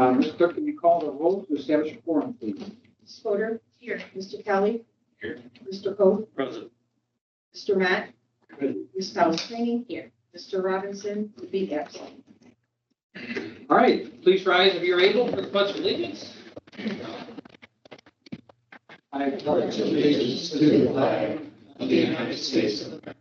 Ms. Clerk, can you call the roll to establish a quorum, please? Ms. Fodor? Here. Mr. Kelly? Here. Mr. Coe? Present. Mr. Matt? Good. Ms. Palastrellini? Here. Mr. Robinson will be absent. All right, please rise if you're able for the pledge of allegiance. I pledge allegiance to the flag of the United States of America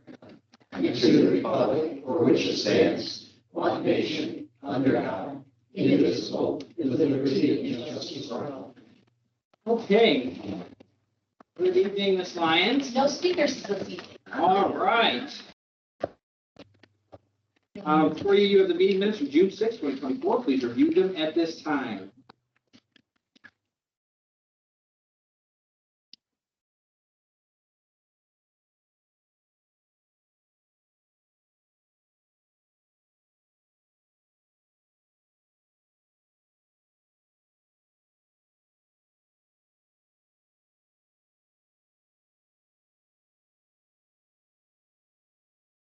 and to the republic for which it stands, one nation, under God, indivisible, with liberty and justice for all. Okay. Good evening, Ms. Lyons. No speakers this evening. All right. For you have the meeting minutes from June 6, 2024. Please review them at this time.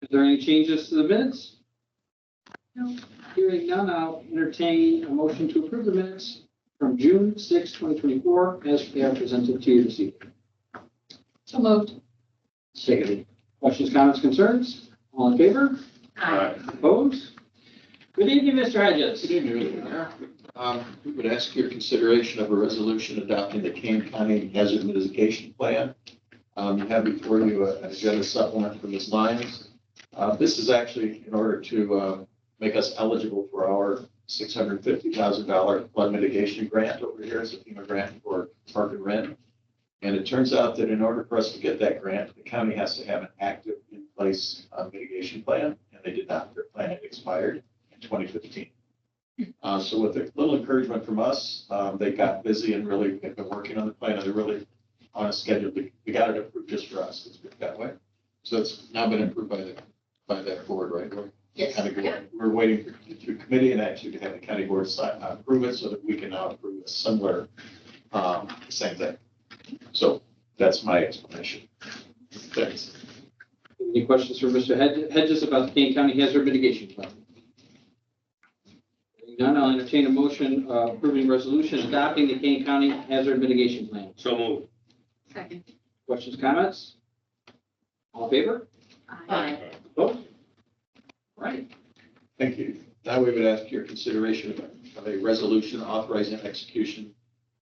Is there any changes to the minutes? No. Hearing none, I'll entertain a motion to approve the minutes from June 6, 2024, as they are presented to you this evening. So moved. Seconded. Questions, comments, concerns? All in favor? Aye. Opposed? Good evening, Mr. Hedges. Good evening, Mr. Mayor. We would ask your consideration of a resolution adopting the Kane County Hazard Mitigation Plan. You have before you an agenda supplement from Ms. Lyons. This is actually in order to make us eligible for our $650,000 flood mitigation grant over here. It's a FEMA grant for Park and Rent. And it turns out that in order for us to get that grant, the county has to have an active in-place mitigation plan, and they did not. Their plan had expired in 2015. So with a little encouragement from us, they got busy and really have been working on the plan, and they're really on a schedule. We got it approved just for us. It's been that way. So it's now been approved by that board, right? Yes. We're waiting for committee and actually to have the county board approve it so that we can now approve a similar, same thing. So that's my explanation. Thanks. Any questions for Mr. Hedges about the Kane County Hazard Mitigation Plan? Hearing none, I'll entertain a motion approving resolution adopting the Kane County Hazard Mitigation Plan. So moved. Second. Questions, comments? All in favor? Aye. Opposed? Right. Thank you. Now we would ask your consideration of a resolution authorizing execution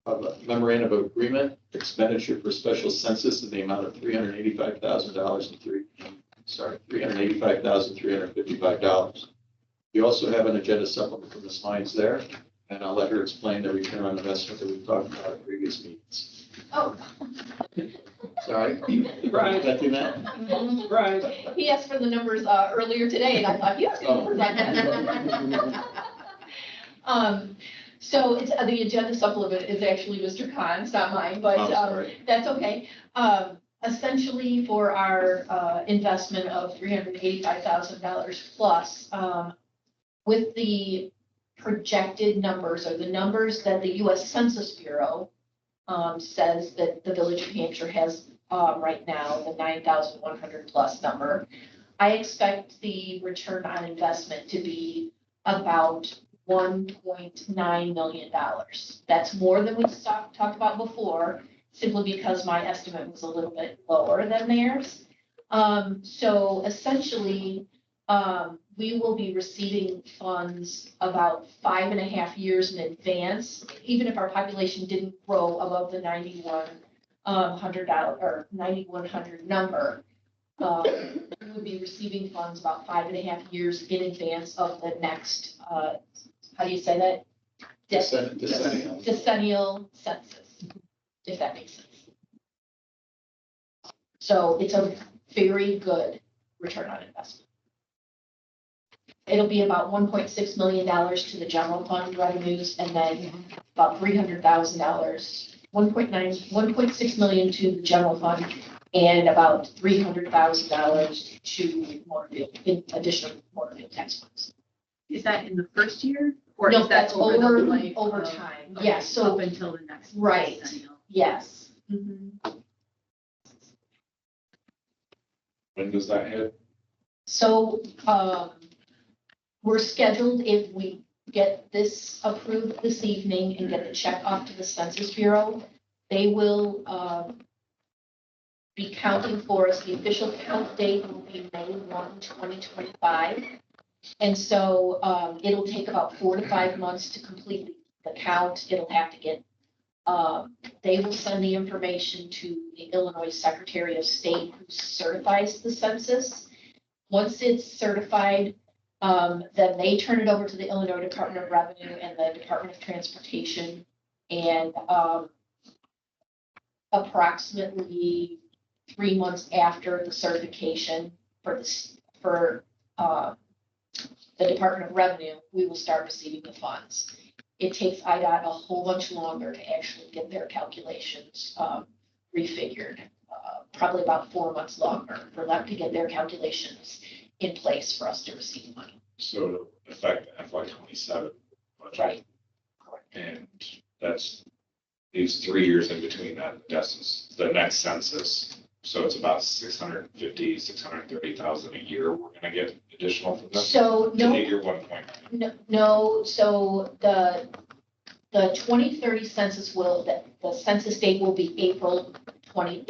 of a memorandum of agreement expenditure for special census in the amount of $385,355. You also have an agenda supplement from Ms. Lyons there, and I'll let her explain the return on investment that we've talked about at previous meetings. Oh. Sorry. Right. Did I do that? Right. He asked for the numbers earlier today, and I thought he was going to present them. So it's the agenda supplement is actually Mr. Khan's, not mine, but Oh, sorry. that's okay. Essentially, for our investment of $385,000 plus, with the projected numbers or the numbers that the U.S. Census Bureau says that the Village of Hampshire has right now, the 9,100 plus number. I expect the return on investment to be about $1.9 million. That's more than we talked about before, simply because my estimate was a little bit lower than theirs. So essentially, we will be receiving funds about 5.5 years in advance, even if our population didn't grow above the $9,100 number. We would be receiving funds about 5.5 years in advance of the next, how do you say that? Decennial census, if that makes sense. So it's a very good return on investment. It'll be about $1.6 million to the general fund revenues, and then about $300,000, 1.6 million to the general fund, and about $300,000 to additional motor vehicle tax funds. Is that in the first year? Or No, is that that's over the life over of- time. Okay, Yes, so up until the next. Right. decennial. yes. When does that hit? So we're scheduled, if we get this approved this evening and get the check off to the Census Bureau, they will be counting for us. The official count date will be May 1, 2025. And so it'll take about 4 to 5 months to complete the count. It'll have to get, they will send the information to the Illinois Secretary of State who certifies the census. Once it's certified, then they turn it over to the Illinois Department of Revenue and the Department of Transportation. And approximately 3 months after the certification for the Department of Revenue, we will start receiving the funds. It takes IDOT a whole bunch longer to actually get their calculations refigured. Probably about 4 months longer for them to get their calculations in place for us to receive money. So it'll affect the FY 27 budget. Right. And that's these 3 years in between that, the next census. So it's about 630,000 a year. We're gonna get additional from them. So To no, meet your 1.9. no, so the 2030 census will, the census date will be April 1,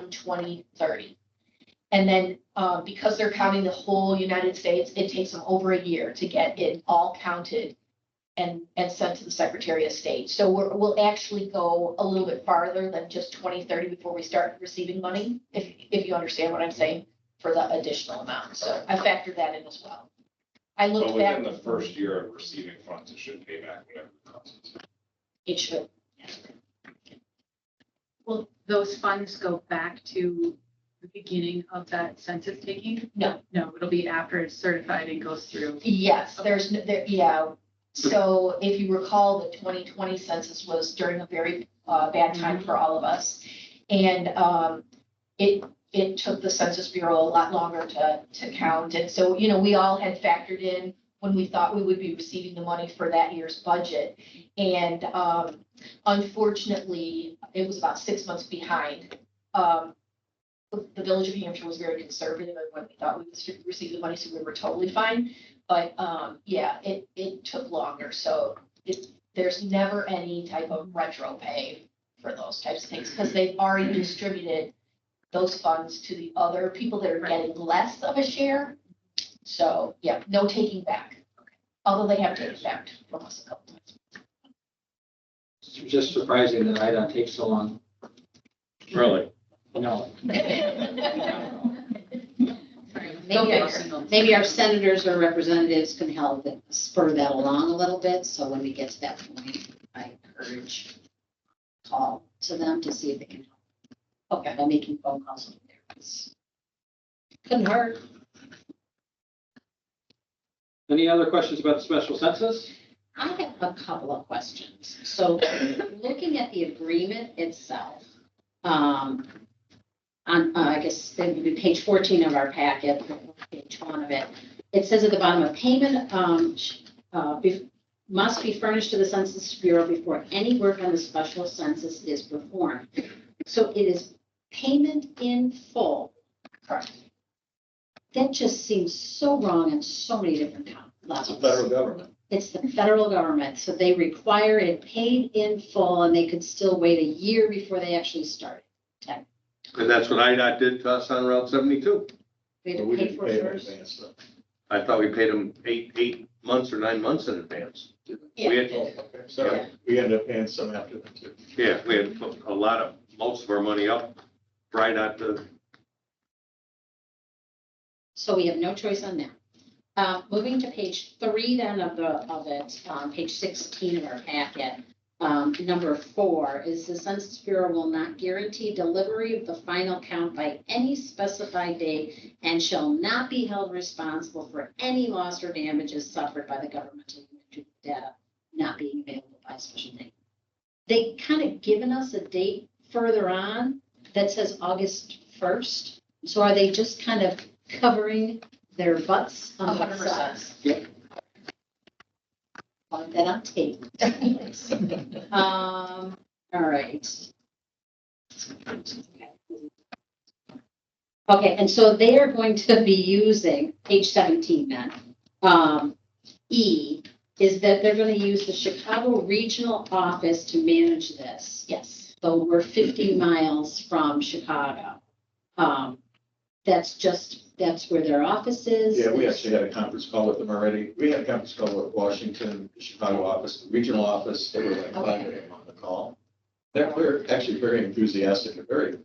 2030. And then, because they're counting the whole United States, it takes them over a year to get it all counted and sent to the Secretary of State. So we'll actually go a little bit farther than just 2030 before we start receiving money, if you understand what I'm saying, for the additional amount. So I factored that in as well. I But looked back. within the first year of receiving funds, it should pay back whatever it costs. It should. Will those funds go back to the beginning of that census taking? No. No, it'll be after it's certified and goes through. Yes, yeah. So if you recall, the 2020 census was during a very bad time for all of us. And it took the Census Bureau a lot longer to count. And so, we all had factored in when we thought we would be receiving the money for that year's budget. And unfortunately, it was about 6 months behind. The Village of Hampshire was very conservative in when we thought we would receive the money, so we were totally fine. But yeah, it took longer. So there's never any type of retro pay for those types of things because they've already distributed those funds to the other people that are getting less of a share. So yeah, no taking back. Although they have taken back from us a couple times. It's just surprising that IDOT takes so long. Really? No. Maybe our senators or representatives can help spur that along a little bit. So when we get to that point, I encourage call to them to see if they can help. Okay, by making phone calls over there. Couldn't hurt. Any other questions about the special census? I have a couple of questions. So looking at the agreement itself, on, I guess it would be page 14 of our packet, page 1 of it. It says at the bottom, a payment must be furnished to the Census Bureau before any work on the special census is performed. So it is payment in full. Correct. That just seems so wrong on so many different levels. It's the federal government. It's the federal government, so they require it paid in full, and they could still wait a year before they actually start. Okay. And that's what IDOT did to us on Route 72. We had But to we pay didn't for pay it in first. advance, though. I thought we paid them eight months or 9 months in advance. We had, Okay, so we ended up paying some after that too. yeah, we had most of our money up for IDOT to. So we have no choice on that. Moving to page 3 then of it, page 16 of our packet. Number 4 is the Census Bureau will not guarantee delivery of the final count by any specified date and shall not be held responsible for any loss or damages suffered by the governmental data not being available by a special date. They kind of given us a date further on that says August 1st. So are they just kind of covering their butts on the 100%. sides? Want that on tape. All right. Okay, and so they are going to be using page 17 then. E is that they're gonna use the Chicago Regional Office to manage this. Yes. So we're 50 miles from Chicago. That's where their office is. Yeah, we actually had a conference call with them already. We had a conference call with Washington, the Chicago office, the regional office. They were like 5 a.m. on the call. They're actually very enthusiastic and very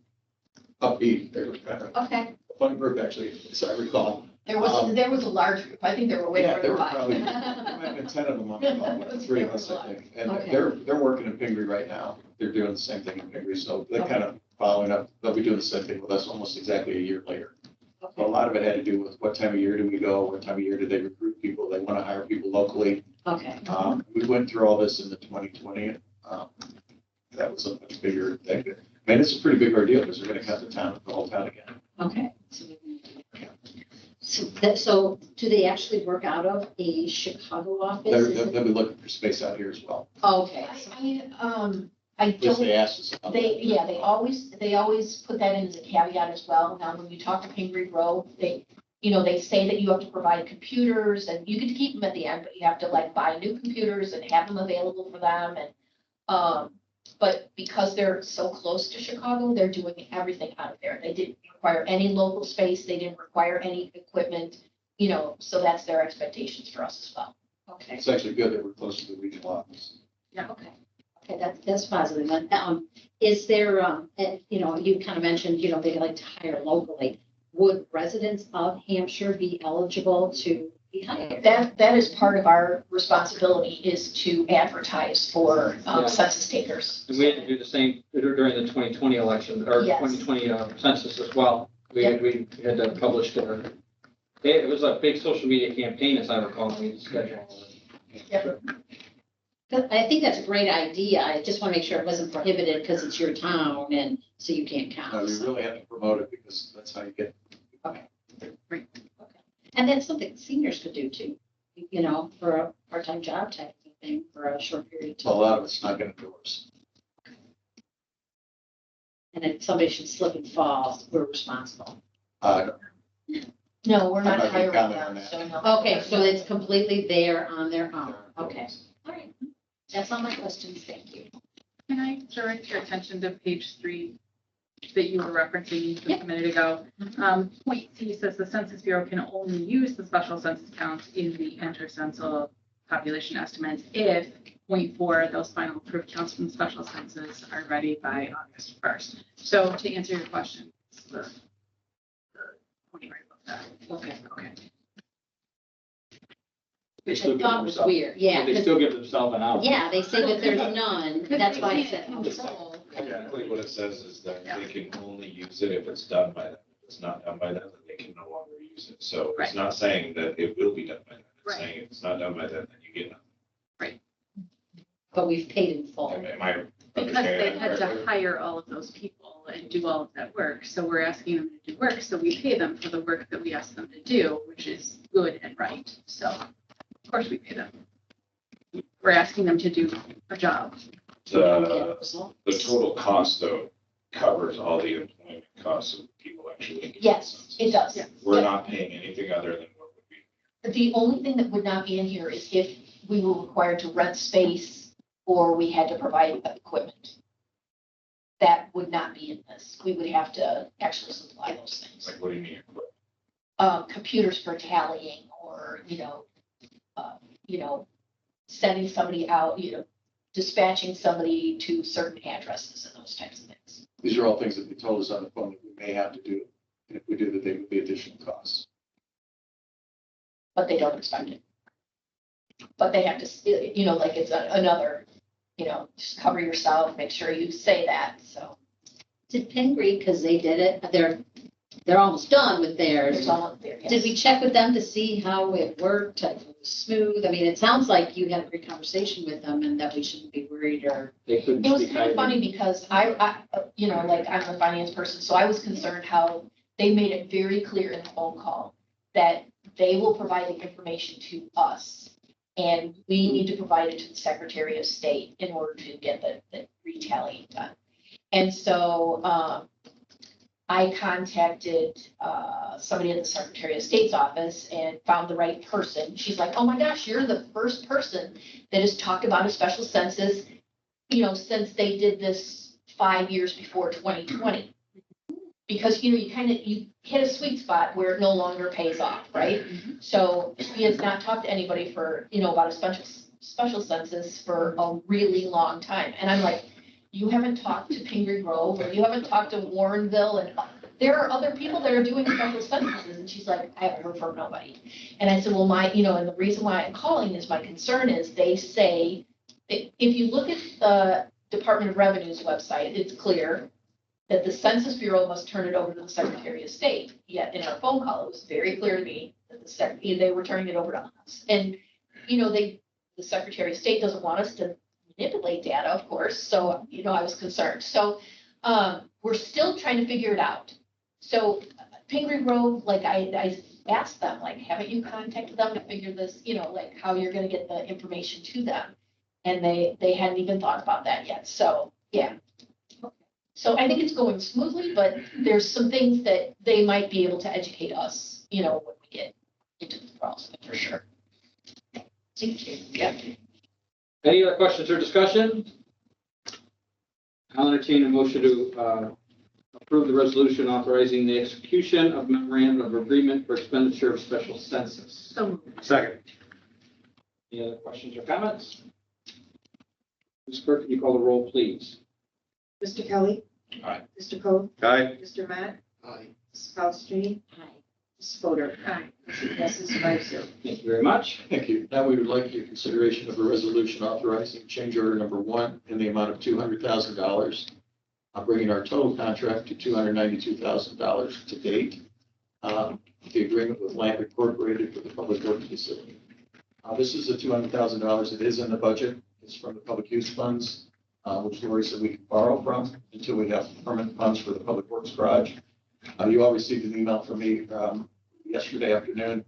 upbeat. They were kind of Okay. a fun group, actually, as I recall. There was a large group. I think there were way Yeah, more there than were five. probably there might have been 10 of them on the call, but 3 of us, I think. And Okay. they're working in Pingree right now. They're doing the same thing in Pingree, so they're kind of following up. They'll be doing the same thing with us almost exactly a year later. A lot of it had to do with what time of year do we go? What time of year do they recruit people? They want to hire people locally. Okay. We went through all this in the 2020. That was a much bigger thing. I mean, it's a pretty big ordeal because they're going to cut the whole town again. Okay. So do they actually work out of a Chicago office? They'll be looking for space out here as well. Okay. I At least don't, they asked us about that. they always put that in as a caveat as well. Now, when you talk to Pingree Road, they say that you have to provide computers and you get to keep them at the end, but you have to like buy new computers and have them available for them. And, but because they're so close to Chicago, they're doing everything out of there. They didn't require any local space. They didn't require any equipment, so that's their expectations for us as well. Okay. It's actually good that we're close to the regional office. Yeah, okay. Okay, that's positive. And, is there, you kind of mentioned, they like to hire locally. Would residents of Hampshire be eligible to be hired? That is part of our responsibility is to advertise for Yeah. census takers. And we had to do the same during the 2020 election, or Yes. 2020 census as well. We had to publish it was a big social media campaign, as I recall, we had to schedule all of it. I think that's a great idea. I just want to make sure it wasn't prohibited because it's your town and so you can't No, count. you really have to promote it because that's how you get. And that's something seniors could do too, for a part-time job type of thing for a short period of A time. lot of it's not going to doors. And if somebody should slip and fall, we're responsible. No, we're I'm not not gonna hiring comment on them, that. so no. Okay, so it's completely there on their own. Okay. All right. That's all my questions. Thank you. Can I direct your attention to page 3 that you were referencing just Yep. a minute ago? Point C says the Census Bureau can only use the special census counts in the intercensal population estimates if point 4, those final approved counts from the special census are ready by August 1st. So to answer your question, it's the point right above that. Okay. Okay. They I still give thought it was themselves- weird. Yeah. They 'Cause- still give themselves an hour. Yeah, they say that there's none. That's why I said. Exactly what it says is that they can only use it if it's done by them. If it's not done by them, then they can no longer use it. So it's Right. not saying that it will be done by them. It's Right. saying if it's not done by them, then you get nothing. But we've paid in full. Am I Because they understanding had that to correctly? hire all of those people and do all of that work. So we're asking them to do work, so we pay them for the work that we ask them to do, which is good and right. So of course we pay them. We're asking them to do a job. The total cost though covers all the employment costs of people actually. engaged in Yes, census. it does. Yeah. We're not paying anything other than what would be. The only thing that would not be in here is if we were required to rent space or we had to provide equipment. That would not be in this. We would have to actually supply those things. Like, what do you mean? Computers for tallying or, sending somebody out, dispatching somebody to certain addresses and those types of things. These are all things that they told us on the phone that we may have to do. And if we do that, they would be additional costs. But they don't expect it. But they have to, like it's another, just cover yourself, make sure you say that, so. Did Pingree, because they did it, they're almost done with theirs. There's all there, yes. Did we check with them to see how it worked, if it was smooth? I mean, it sounds like you had a great conversation with them and that we shouldn't be worried or. They couldn't It was speak kind of highly. funny because like I'm a finance person, so I was concerned how they made it very clear in the phone call that they will provide the information to us. And we need to provide it to the Secretary of State in order to get the retallying done. And so, I contacted somebody at the Secretary of State's office and found the right person. She's like, oh my gosh, you're the first person that has talked about a special census, since they did this 5 years before 2020. Because, you hit a sweet spot where it no longer pays off, right? So she has not talked to anybody for, about a special census for a really long time. And I'm like, you haven't talked to Pingree Grove, or you haven't talked to Warrenville, and there are other people that are doing special censuses. And she's like, I haven't heard from nobody. And I said, well, and the reason why I'm calling is my concern is they say, if you look at the Department of Revenue's website, it's clear that the Census Bureau must turn it over to the Secretary of State. Yet in our phone call, it was very clear to me that they were turning it over to us. And, the Secretary of State doesn't want us to manipulate data, of course. So, I was concerned. So we're still trying to figure it out. So Pingree Grove, I asked them, haven't you contacted them to figure this, how you're going to get the information to them? And they hadn't even thought about that yet. So, yeah. So I think it's going smoothly, but there's some things that they might be able to educate us, when we get into the process, for sure. Thank you. Yeah. Any other questions or discussion? I'll entertain a motion to approve the resolution authorizing the execution of memorandum of agreement for expenditure of special census. So moved. Second. Any other questions or comments? Ms. Clerk, can you call the roll, please? Mr. Kelly. Aye. Mr. Cole. Aye. Mr. Matt. Aye. Mrs. Palastrellini. Aye. Mrs. Fodor. Aye. Motion passes 5-0. Thank you very much. Thank you. Now we would like your consideration of a resolution authorizing change order number 1 in the amount of $200,000, bringing our total contract to $292,000 to date. The agreement with Land Incorporated for the Public Works Facility. This is the $200,000 that is in the budget. It's from the public use funds, which Lori said we can borrow from until we have permanent funds for the Public Works Garage. You all received an email from me yesterday afternoon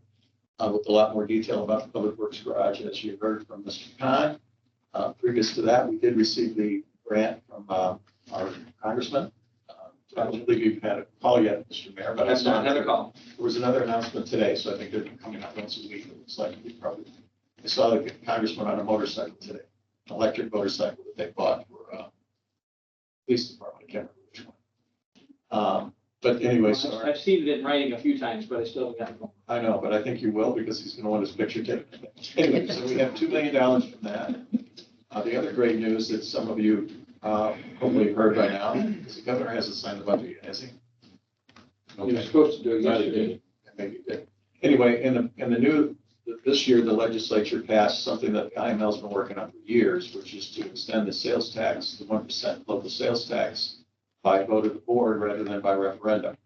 with a lot more detail about the Public Works Garage, as you heard from Mr. Khan. Previous to that, we did receive the grant from our congressman. I don't believe you've had a call yet, Mr. Mayor, but I I've saw not had a call. there was another announcement today, so I think they're coming out once a week. It looks like I saw the congressman on a motorcycle today, an electric motorcycle that they bought for police department. I can't remember which one. But anyway, so I've seen it in writing a few times, but I still haven't gotten it. I know, but I think you will because he's going to want his picture taken. Anyway, so we have $2 million from that. The other great news that some of you hopefully heard by now is the governor hasn't signed the budget yet, has he? He was supposed to do it No, he yesterday. didn't. Maybe he did. Anyway, this year, the legislature passed something that the IML's been working on for years, which is to extend the sales tax, the 1% local sales tax, by vote of the board rather than by referendum.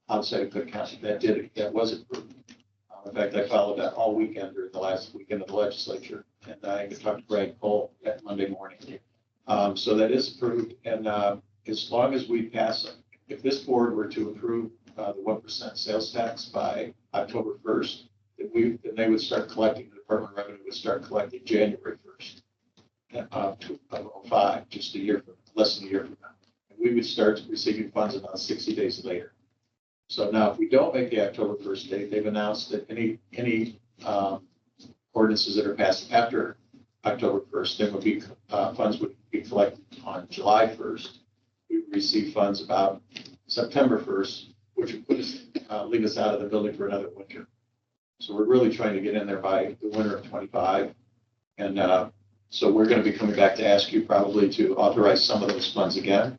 Outside of Cook County, that was approved. In fact, I followed that all weekend during the last weekend of the legislature, and I talked to Brad Cole that Monday morning. So that is approved, and as long as we pass it, if this board were to approve the 1% sales tax by October 1st, then they would start collecting, the Department of Revenue would start collecting January 1st of 2005, just less than a year from now. And we would start receiving funds about 60 days later. So now, if we don't make the October 1st date, they've announced that any ordinances that are passed after October 1st, then would be funds would be collected on July 1st. We would receive funds about September 1st, which would leave us out of the building for another winter. So we're really trying to get in there by the winter of 25. And so we're going to be coming back to ask you probably to authorize some of those funds again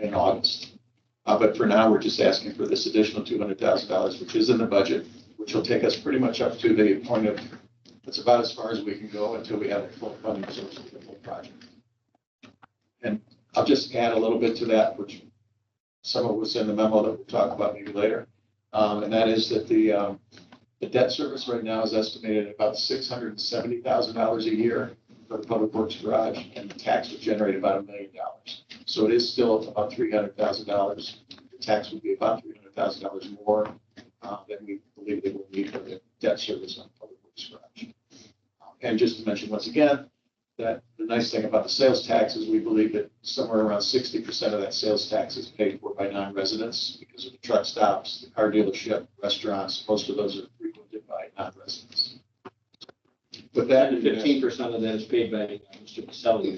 in August. But for now, we're just asking for this additional $200,000, which is in the budget, which will take us pretty much up to the point of, it's about as far as we can go until we have a full funding source for the full project. And I'll just add a little bit to that, which some of was in the memo that we'll talk about maybe later. And that is that the debt service right now is estimated at about $670,000 a year for the Public Works Garage, and the tax would generate about $1 million. So it is still about $300,000. The tax would be about $300,000 more than we believe they will need for the debt service on Public Works Garage. And just to mention once again, that the nice thing about the sales tax is we believe that somewhere around 60% of that sales tax is paid for by non-residents because of the truck stops, the car dealership, restaurants, most of those are frequented by non-residents. With that, And 15% of that is paid by Mr. Pacelli.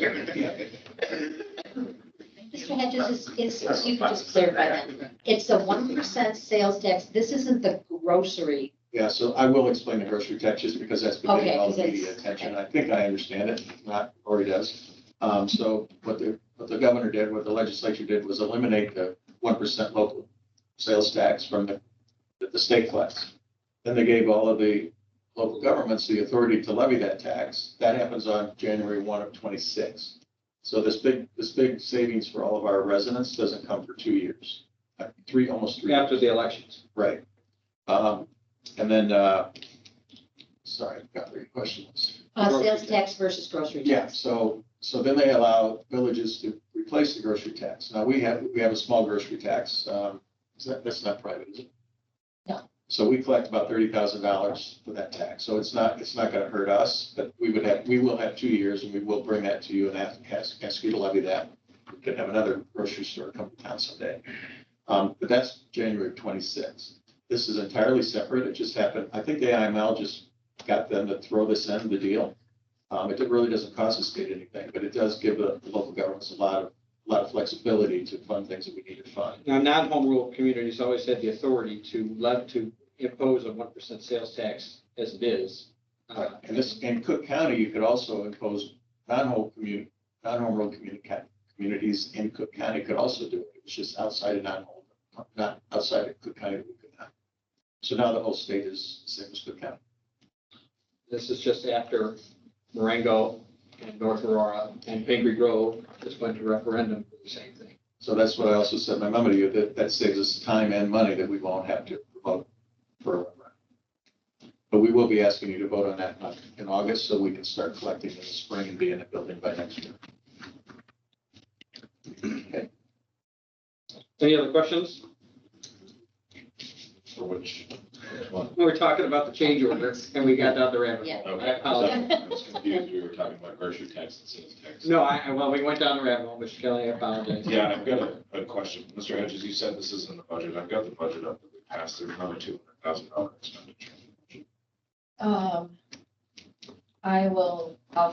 Mr. Hedges, is, you can just clarify that. It's a 1% sales tax. This isn't the grocery. yeah, so I will explain the grocery tax just because that's been Okay, getting all the 'cause it's- media attention. I think I understand it, if not, Lori does. So what the governor did, what the legislature did was eliminate the 1% local sales tax from the state class. Then they gave all of the local governments the authority to levy that tax. That happens on January 1 of 26. So this big savings for all of our residents doesn't come for 2 years, almost 3 After years. the elections. Right. And then, sorry, I forgot what your question was. Sales tax versus grocery Yeah, tax. so then they allow villages to replace the grocery tax. Now, we have a small grocery tax. That's not private, is it? No. So we collect about $30,000 for that tax. So it's not going to hurt us, but we will have 2 years and we will bring that to you and ask you to levy that. We could have another grocery store come to town someday. But that's January 26th. This is entirely separate. It just happened. I think the IML just got them to throw this in the deal. It really doesn't cost the state anything, but it does give the local governments a lot of flexibility to fund things that we need to fund. Now, non-home rule communities always had the authority to impose a 1% sales tax as it is. And in Cook County, you could also impose non-home rule communities in Cook County could also do it. It's just outside of not outside of Cook County. We could not. So now the whole state is the same as Cook County. This is just after Marengo and North Aurora and Pingree Grove just went to referendum for the same thing. So that's what I also said in my memo to you, that saves us time and money that we won't have to vote for. But we will be asking you to vote on that in August so we can start collecting in the spring and be in the building by next year. Okay. Any other questions? For which one? We were talking about the change order and we got down the rabbit Yeah. hole. I Okay, apologize. I was confused. We were talking about grocery tax and sales tax. No, well, we went down the rabbit hole, Mr. Kelly, I apologize. Yeah, I've got a question. Mr. Hedges, you said this is in the budget. I've got the budget up that we passed. There's another $200,000 expenditure. I'll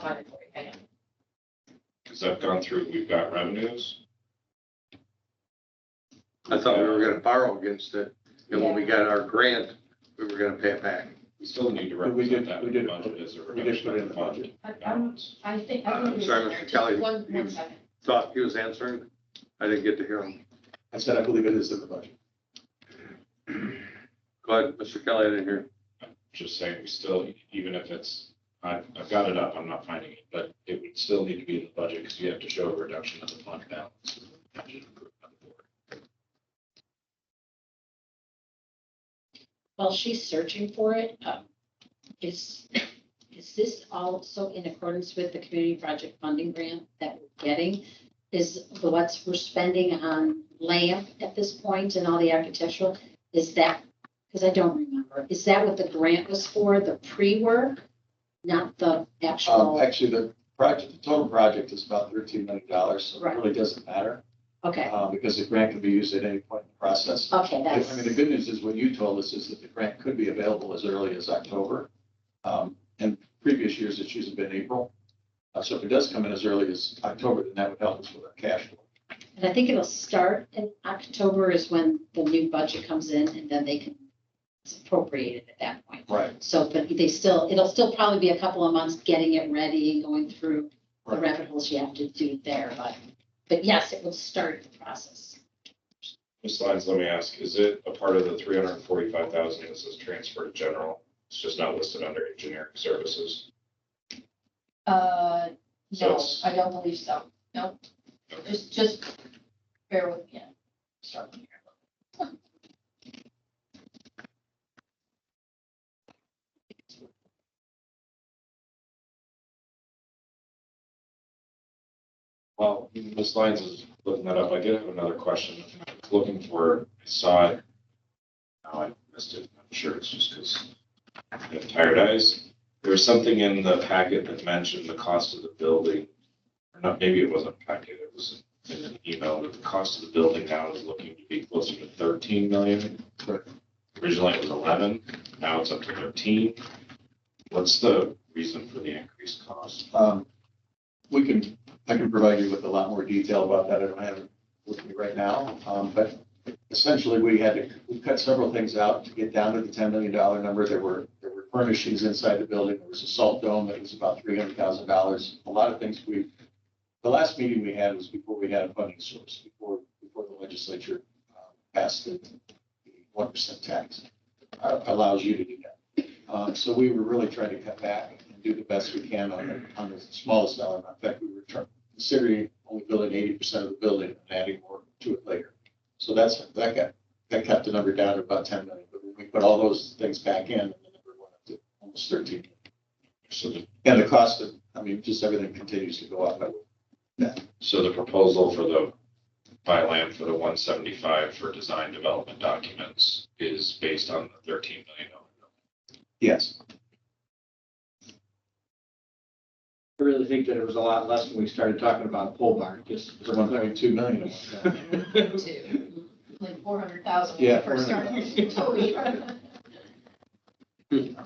find it for you. Hang on. Because I've gone through, we've got revenues. I thought we were gonna borrow against it, and when we got our grant, we were gonna pay it back. We still need to But we represent did- that we in the did- budget as a we did put it in the fund budget. balance. I think. I'm sorry, Mr. Kelly. One second. Thought he was answering. I didn't get to hear him. I said I believe it is in the budget. Go ahead, Mr. Kelly, I didn't hear. I'm just saying, we still, even if it's, I've got it up, I'm not finding it, but it would still need to be in the budget because you have to show a reduction of the fund balance. Budget approved by the board. While she's searching for it, is this also in accordance with the community project funding grant that we're getting? Is what we're spending on lamp at this point and all the architectural, is that, because I don't remember, is that what the grant was for, the pre-work? Not the actual, Actually, the total project is about $13 million, so it Right. really doesn't matter. okay, Because the grant can be used at any point in the process. okay, I that's, mean, the good news is what you told us is that the grant could be available as early as October. In previous years, it's usually been April. So if it does come in as early as October, then that would help us with our cash flow. and I think it'll start in October is when the new budget comes in and then they can, it's appropriated at that point. Right. So, but it'll still probably be a couple of months getting it ready, going through the Right. rabbit holes you have to do there, but yes, it will start the process. Ms. Lyons, let me ask, is it a part of the 345,000 that says transfer to general? It's just not listed under engineering services. So No, it's- I don't believe so. No, just bear with me. Start from here. Well, Ms. Lyons is looking that up. I did have another question. I was looking for, I saw it. Now I missed it. I'm sure it's just because I have tired eyes. There was something in the packet that mentioned the cost of the building. Or not, maybe it wasn't a packet, it was in an email, that the cost of the building now is looking to be closer to 13 million. Correct. Originally it was 11, now it's up to 13. What's the reason for the increased cost? I can provide you with a lot more detail about that. I don't have it with me right now. But essentially, we cut several things out to get down to the $10 million number. There were furnishings inside the building. There was a salt dome that was about $300,000. A lot of things the last meeting we had was before we had a funding source, before the legislature passed the 1% tax. Allows you to do that. So we were really trying to cut back and do the best we can on the smallest dollar amount. In fact, we were considering only building 80% of the building and adding more to it later. So that kept the number down to about 10 million. But when we put all those things back in, the number went up to almost 13 million. And the cost of, just everything continues to go up. So the proposal for the buy land for the 175 for design development documents is based on the $13 million. Yes. I really think that it was a lot less when we started talking about a pole barn, just For 1.2 million. Like 400,000. when Yeah, we first started. 400,000. Totally.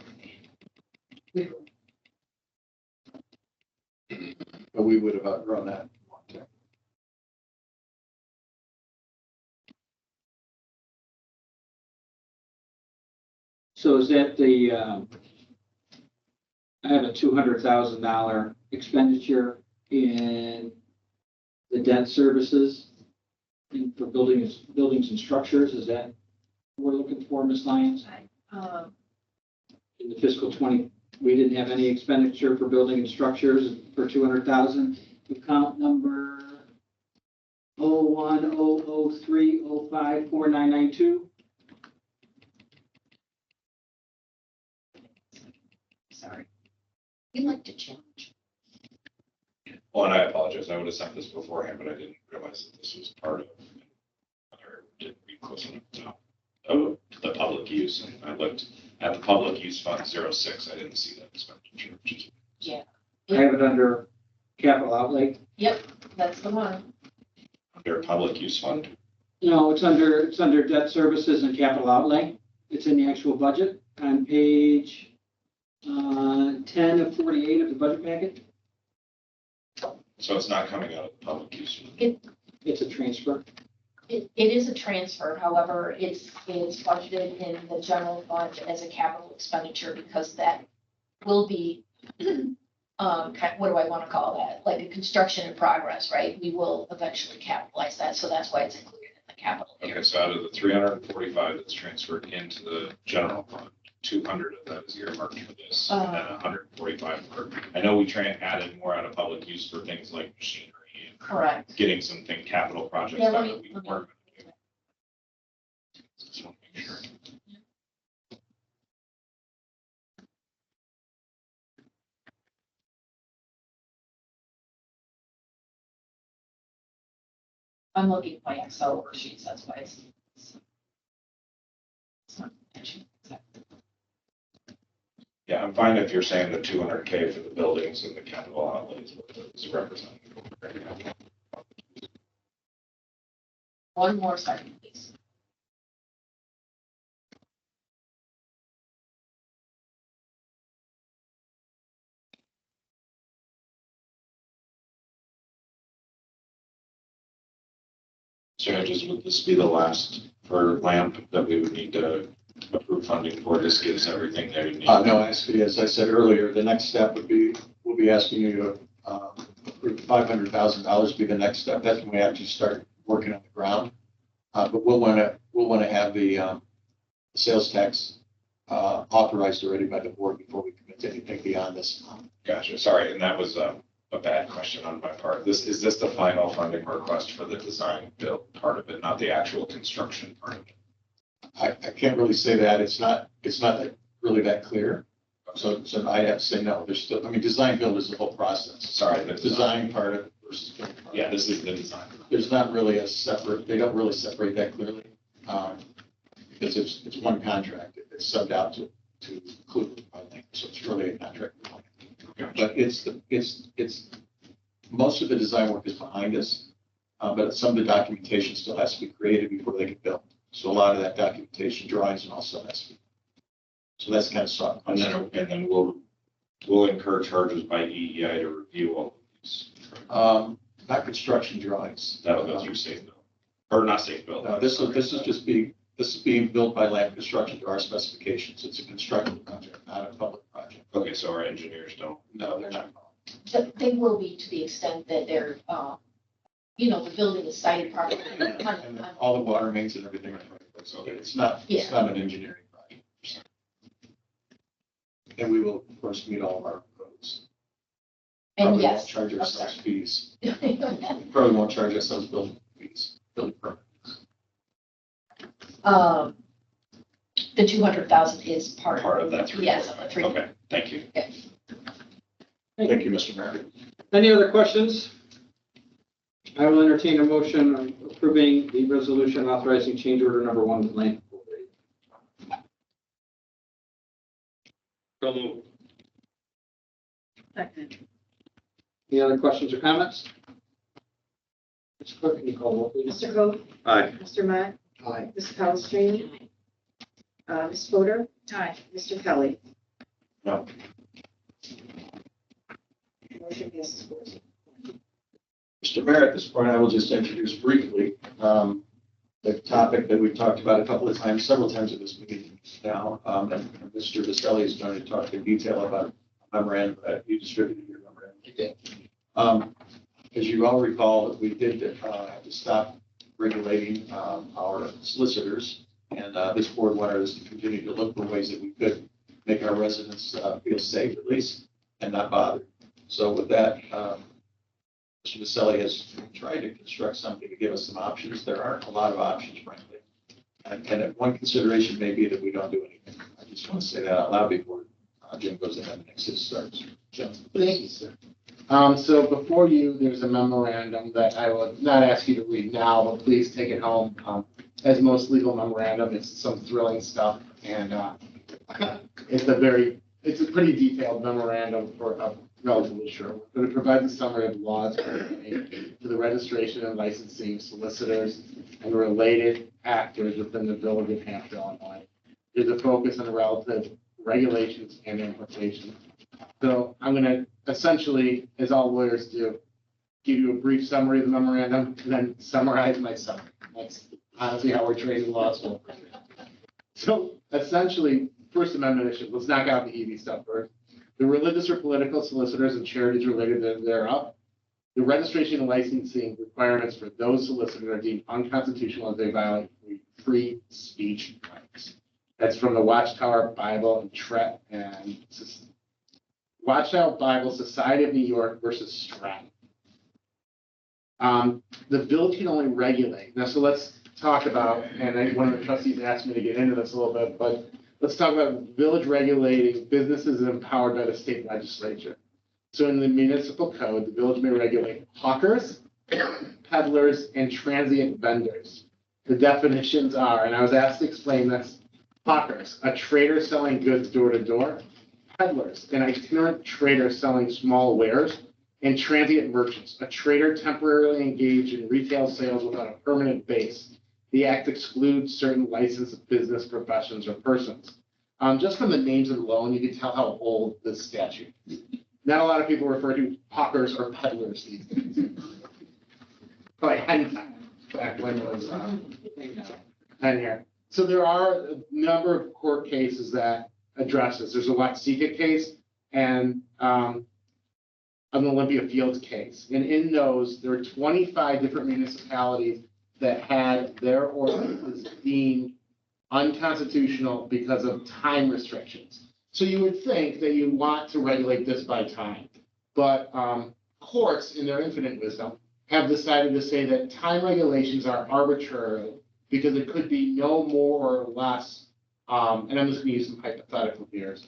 But we would have outgrown that. So is that I have a $200,000 expenditure in the debt services for buildings and structures. Is that what we're looking for, Ms. Lyons? In the fiscal 20, we didn't have any expenditure for building and structures for 200,000. Account number 010030549992. Sorry. We like to challenge. Well, and I apologize. I would have sent this beforehand, but I didn't realize that this was part of, or didn't read close enough to the public use. And I looked at the public use fund 06. I didn't see that expenditure. Yeah, I have it under capital outlay. that's the one. Under public use fund. No, it's under debt services and capital outlay. It's in the actual budget on page 10 of 48 of the budget packet. So it's not coming out of the public use fund. It's a transfer. It is a transfer, however, it's budgeted in the general fund as a capital expenditure because that will be, what do I want to call that? Like a construction in progress, right? We will eventually capitalize that, so that's why it's included in the capital. Okay, so out of the 345 that's transferred into the general fund, 200 of that is earmarked for this, and then 145 for, I know we added more out of public use for things like machinery and Correct. getting something, capital projects Yeah, done let that me- we weren't gonna do. Just want to make sure. I'm looking at my Excel worksheets, that's why it's not mentioned exactly. Yeah, I'm fine if you're saying the 200K for the buildings and the capital outlays is represented. One more second, please. Judges, would this be the last for LAMP that we would need to approve funding for? This gives everything they need. No, actually, as I said earlier, the next step would be, we'll be asking you to approve $500,000 be the next step. That's when we actually start working on the ground. But we'll want to have the sales tax authorized already by the board before we commit to anything beyond this. Gotcha. Sorry, and that was a bad question on my part. Is this the final funding request for the design build part of it, not the actual construction part of it? I can't really say that. It's not really that clear. So I have to say no. There's still, design build is the whole process. Sorry, The design part of versus build part. Yeah, this is the design. There's not really they don't really separate that clearly. Because it's one contract. It's subbed out to to include, I think, so it's really a contract. But it's, most of the design work is behind us, but some of the documentation still has to be created before they can build. So a lot of that documentation drawings and also has to be. So that's kind of soft. And then we'll incur charges by EEI to review all of these. Not construction drawings. That'll go through safe bill, or not safe bill. No, this is being built by land construction to our specifications. It's a construction project, not a public project. Okay, so our engineers don't. No, they're not. They will be to the extent that they're, the building is sited properly. And then all the water mains and everything are right. So it's not an engineering project. And we will, of course, meet all of our codes. And Probably yes. won't charge ourselves fees. Okay. Probably won't charge ourselves building fees, building permits. The 200,000 is part Part of that three. Yes, of the three. Okay, thank you. Thank you, Mr. Mayor. Any other questions? I will entertain a motion approving the resolution authorizing change order number 1 with land. So moved. Second. Any other questions or comments? Ms. Clerk, can you call roll, please? Mr. Coe? Aye. Mr. Matt? Aye. Ms. Palastrellini? Ms. Fodor? Aye. Mr. Kelly? No. Motion passes 4-0. Mr. Mayor, at this point, I will just introduce briefly the topic that we've talked about a couple of times, several times at this meeting now. And Mr. Viselli is going to talk in detail about a memorandum that you distributed your memorandum today. As you all recall, we did have to stop regulating our solicitors. And this board wanted us to continue to look for ways that we could make our residents feel safe at least and not bothered. So with that, Mr. Viselli has tried to construct something to give us some options. There aren't a lot of options, frankly. And one consideration may be that we don't do anything. I just want to say that out loud before Jim goes ahead and makes his starts. Jim? Thank you, sir. So before you, there's a memorandum that I will not ask you to read now, but please take it home. As most legal memorandum, it's some thrilling stuff, and it's a pretty detailed memorandum for a relatively short, but it provides a summary of laws pertaining to the registration and licensing of solicitors and related actors within the village of Hampshire, Illinois. There's a focus on the relative regulations and implications. So I'm going to essentially, as all lawyers do, give you a brief summary of the memorandum and then summarize my summary. That's honestly how we're trained in law school. So essentially, First Amendment issue, let's knock out the easy stuff first. The religious or political solicitors and charities related thereof. The registration and licensing requirements for those solicitors are deemed unconstitutional as they violate free speech rights. That's from the Watchtower Bible and Watchtower Bible Society of New York versus Stratton. The village can only regulate. Now, so let's talk about, and one of the trustees asked me to get into this a little bit, but let's talk about village regulating businesses empowered by the state legislature. So in the municipal code, the village may regulate hawkers, peddlers, and transient vendors. The definitions are, and I was asked to explain this, hawkers, a trader selling goods door to door, peddlers, an itinerant trader selling small wares, and transient merchants, a trader temporarily engaged in retail sales without a permanent base. The act excludes certain licensed business professions or persons. Just from the names alone, you can tell how old this statute is. Not a lot of people refer to hawkers or peddlers these days. Probably hentai, back when it was 10 here. So there are a number of court cases that address this. There's a Watsika case and an Olympia Fields case. And in those, there are 25 different municipalities that had their ordinances deemed unconstitutional because of time restrictions. So you would think that you want to regulate this by time, but courts, in their infinite wisdom, have decided to say that time regulations are arbitrary because it could be no more or less, and I'm just going to use some hypothetical here,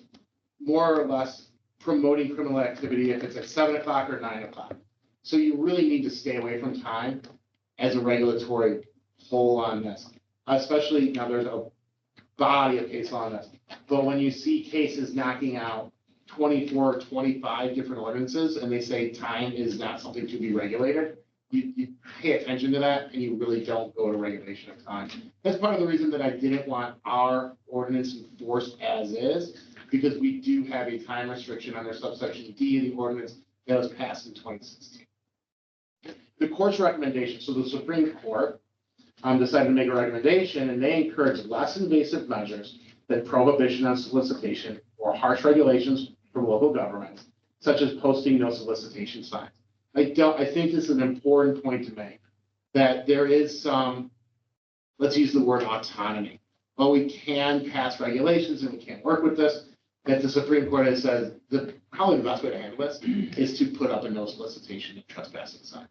more or less promoting criminal activity if it's at 7 o'clock or 9 o'clock. So you really need to stay away from time as a regulatory hold on this, especially now there's a body of case law on this. But when you see cases knocking out 24, 25 different ordinances, and they say time is not something to be regulated, you pay attention to that, and you really don't go to regulation of time. That's part of the reason that I didn't want our ordinance enforced as is, because we do have a time restriction under subsection D of the ordinance that was passed in 2016. The court's recommendation, so the Supreme Court decided to make a recommendation, and they encourage less invasive measures than prohibition on solicitation or harsh regulations from local governments, such as posting no solicitation signs. I think this is an important point to make, that there is some, let's use the word autonomy. While we can pass regulations and we can work with this, that the Supreme Court has said probably the best way to handle this is to put up a no solicitation and trespassing sign,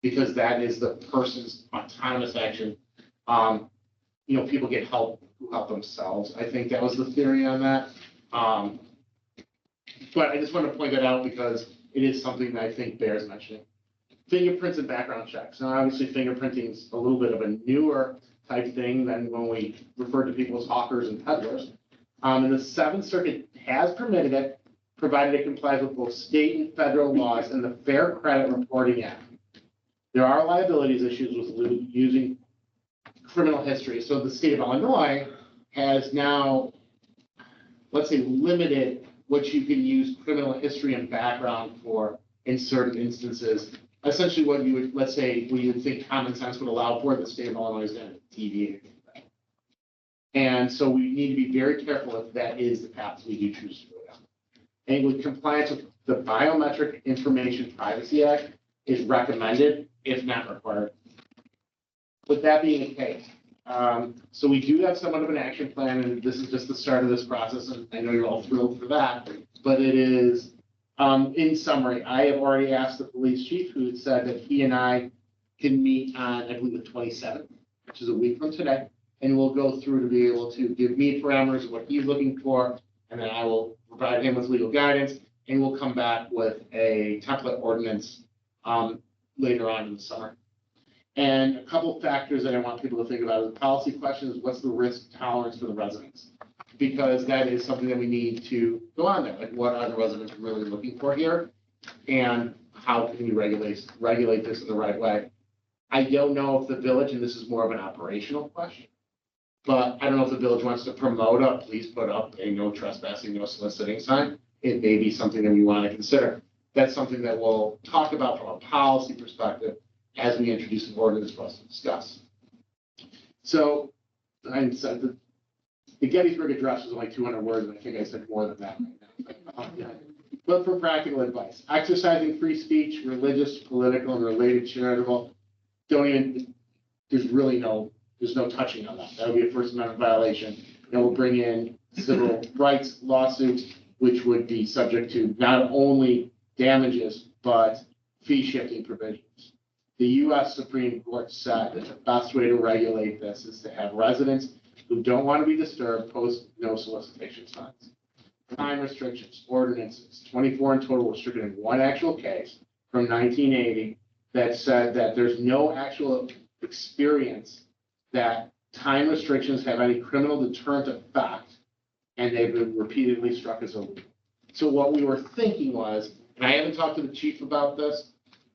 because that is the person's autonomous action. People get help who help themselves. I think that was the theory on that. But I just want to point that out because it is something that I think bears mentioning. Fingerprints and background checks. Now, obviously, fingerprinting is a little bit of a newer type thing than when we refer to people as hawkers and peddlers. And the Seventh Circuit has permitted it, provided it complies with both state and federal laws and the Fair Credit Reporting Act. There are liabilities issues with using criminal history. So the state of Illinois has now, let's say, limited what you can use criminal history and background for in certain instances. Essentially what you would, let's say, what you would think common sense would allow for, the state of Illinois is going to deviate from that. And so we need to be very careful if that is the path we do choose to go down. And with compliance with the Biometric Information Privacy Act is recommended, if not required. With that being the case, so we do have somewhat of an action plan, and this is just the start of this process, and I know you're all thrilled for that, but it is, in summary, I have already asked the police chief, who had said that he and I can meet on, I believe, the 27th, which is a week from today, and we'll go through to be able to give me parameters of what he's looking for, and then I will provide him with legal guidance, and we'll come back with a template ordinance later on in the summer. And a couple of factors that I want people to think about is the policy question is what's the risk tolerance for the residents? Because that is something that we need to go on there. Like, what are the residents really looking for here? And how can we regulate this in the right way? I don't know if the village, and this is more of an operational question, but I don't know if the village wants to promote a please put up a no trespassing, no soliciting sign. It may be something that we want to consider. That's something that we'll talk about from a policy perspective as we introduce an ordinance for us to discuss. So I said the Gettysburg Address was only 200 words, and I think I said more than that right now. But for practical advice, exercising free speech, religious, political, and related charitable, there's no touching on that. That would be a First Amendment violation. And we'll bring in civil rights lawsuits, which would be subject to not only damages, but fee shifting provisions. The U.S. Supreme Court said that the best way to regulate this is to have residents who don't want to be disturbed post no solicitation signs. Time restrictions, ordinances, 24 in total restricted in one actual case from 1980 that said that there's no actual experience that time restrictions have any criminal deterrent effect, and they've been repeatedly struck as illegal. So what we were thinking was, and I haven't talked to the chief about this,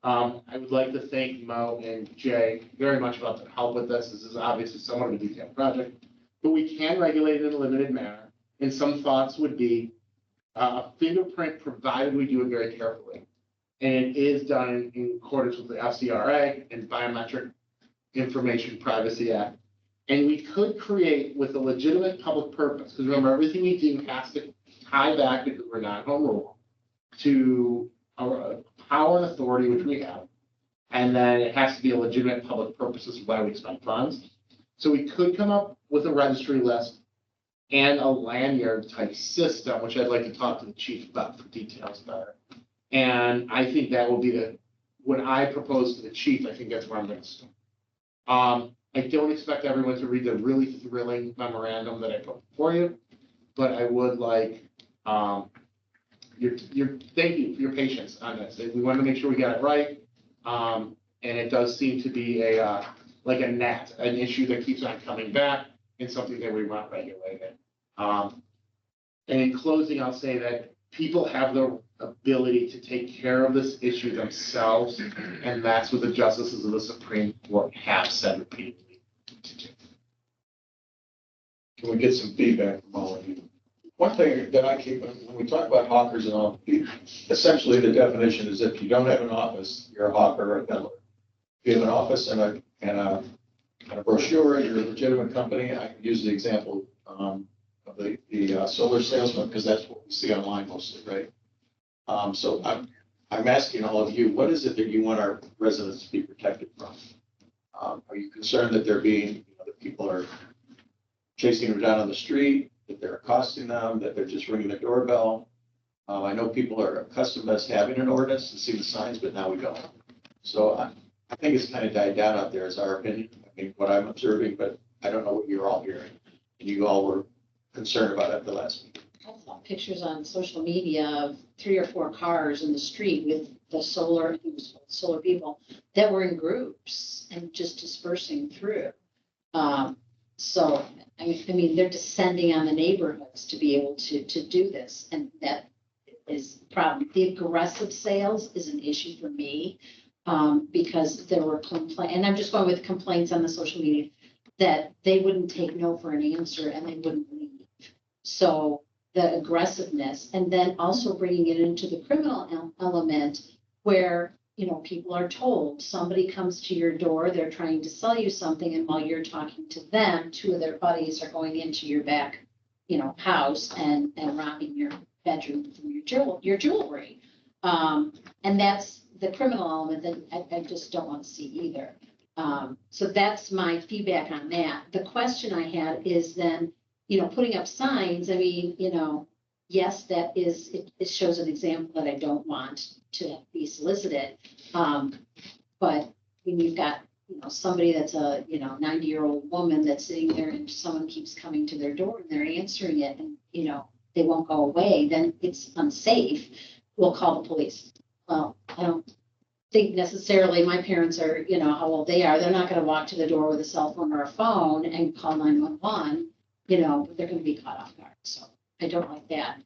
I would like to thank Mo and Jay very much about their help with this. This is obviously somewhat of a detailed project, but we can regulate it in a limited manner. And some thoughts would be a fingerprint, provided we do it very carefully. And it is done in accordance with the FCRA and Biometric Information Privacy Act. And we could create with a legitimate public purpose, because remember, everything we do has to tie back, because we're not home rule, to our power and authority, which we have. And then it has to be a legitimate public purpose. This is why we spend funds. So we could come up with a registry list and a lanyard type system, which I'd like to talk to the chief about for details better. And I think that will be when I propose to the chief, I think that's where I'm going to start. I don't expect everyone to read the really thrilling memorandum that I put before you, but I would like thank you for your patience on this. We want to make sure we got it right. And it does seem to be like a gnat, an issue that keeps on coming back. and something that we want regulated. And in closing, I'll say that people have the ability to take care of this issue themselves, and that's what the justices of the Supreme Court have said repeatedly to do. Can we get some feedback from all of you? One thing that I keep, when we talk about hawkers and all, essentially the definition is if you don't have an office, you're a hawker or a peddler. If you have an office and a brochure, you're a legitimate company. I can use the example of the solar salesman, because that's what we see online mostly, right? So I'm asking all of you, what is it that you want our residents to be protected from? Are you concerned that they're being, that people are chasing them down on the street, that they're accosting them, that they're just ringing the doorbell? I know people are accustomed to us having an ordinance and see the signs, but now we don't. So I think it's kind of died down out there, is our opinion. I mean, what I'm observing, but I don't know what you're all hearing. And you all were concerned about it at the last meeting. I saw pictures on social media of 3 or 4 cars in the street with the solar, I think it was solar people that were in groups and just dispersing through. So, I mean, they're descending on the neighborhoods to be able to do this, and that is the problem. The aggressive sales is an issue for me, because there were complaints, and I'm just going with complaints on the social media, that they wouldn't take no for an answer and they wouldn't leave. So the aggressiveness, and then also bringing it into the criminal element where, people are told somebody comes to your door, they're trying to sell you something, and while you're talking to them, 2 of their buddies are going into your back, house and robbing your bedroom from your jewelry. And that's the criminal element that I just don't want to see either. So that's my feedback on that. The question I had is then, putting up signs, I mean, yes, that is, it shows an example that I don't want to be solicited. But when you've got, somebody that's a, 90-year-old woman that's sitting there and someone keeps coming to their door and they're answering it and, they won't go away, then it's unsafe. We'll call the police. Well, I don't think necessarily my parents are, how old they are. They're not going to walk to the door with a cell phone or a phone and call 911, but they're going to be caught off guard. So I don't like that.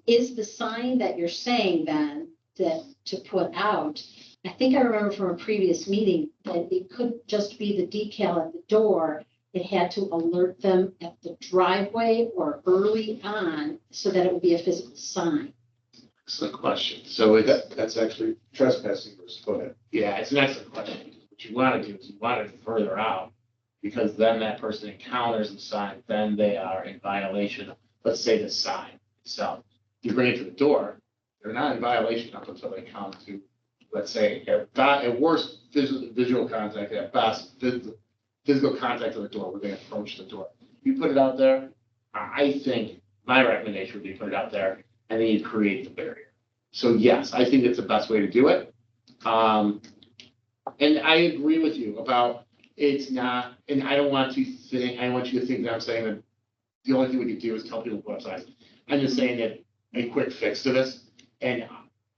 Is the sign that you're saying then that to put out, I think I remember from a previous meeting that it could just be the decal at the door. It had to alert them at the driveway or early on so that it would be a physical sign. Excellent question. So That's actually trespassing versus, go ahead. yeah, it's an excellent question. What you want to do is you want it further out, because then that person encounters the sign, then they are in violation of, let's say, the sign itself. You bring it to the door, they're not in violation up until they come to, let's say, at worst, visual contact, at best, physical contact of the door, where they approach the door. You put it out there, I think my recommendation would be put it out there, and then you create the barrier. So yes, I think it's the best way to do it. And I agree with you about it's not, and I want you to think that I'm saying that the only thing we can do is tell people to put up signs. I'm just saying that a quick fix to this, and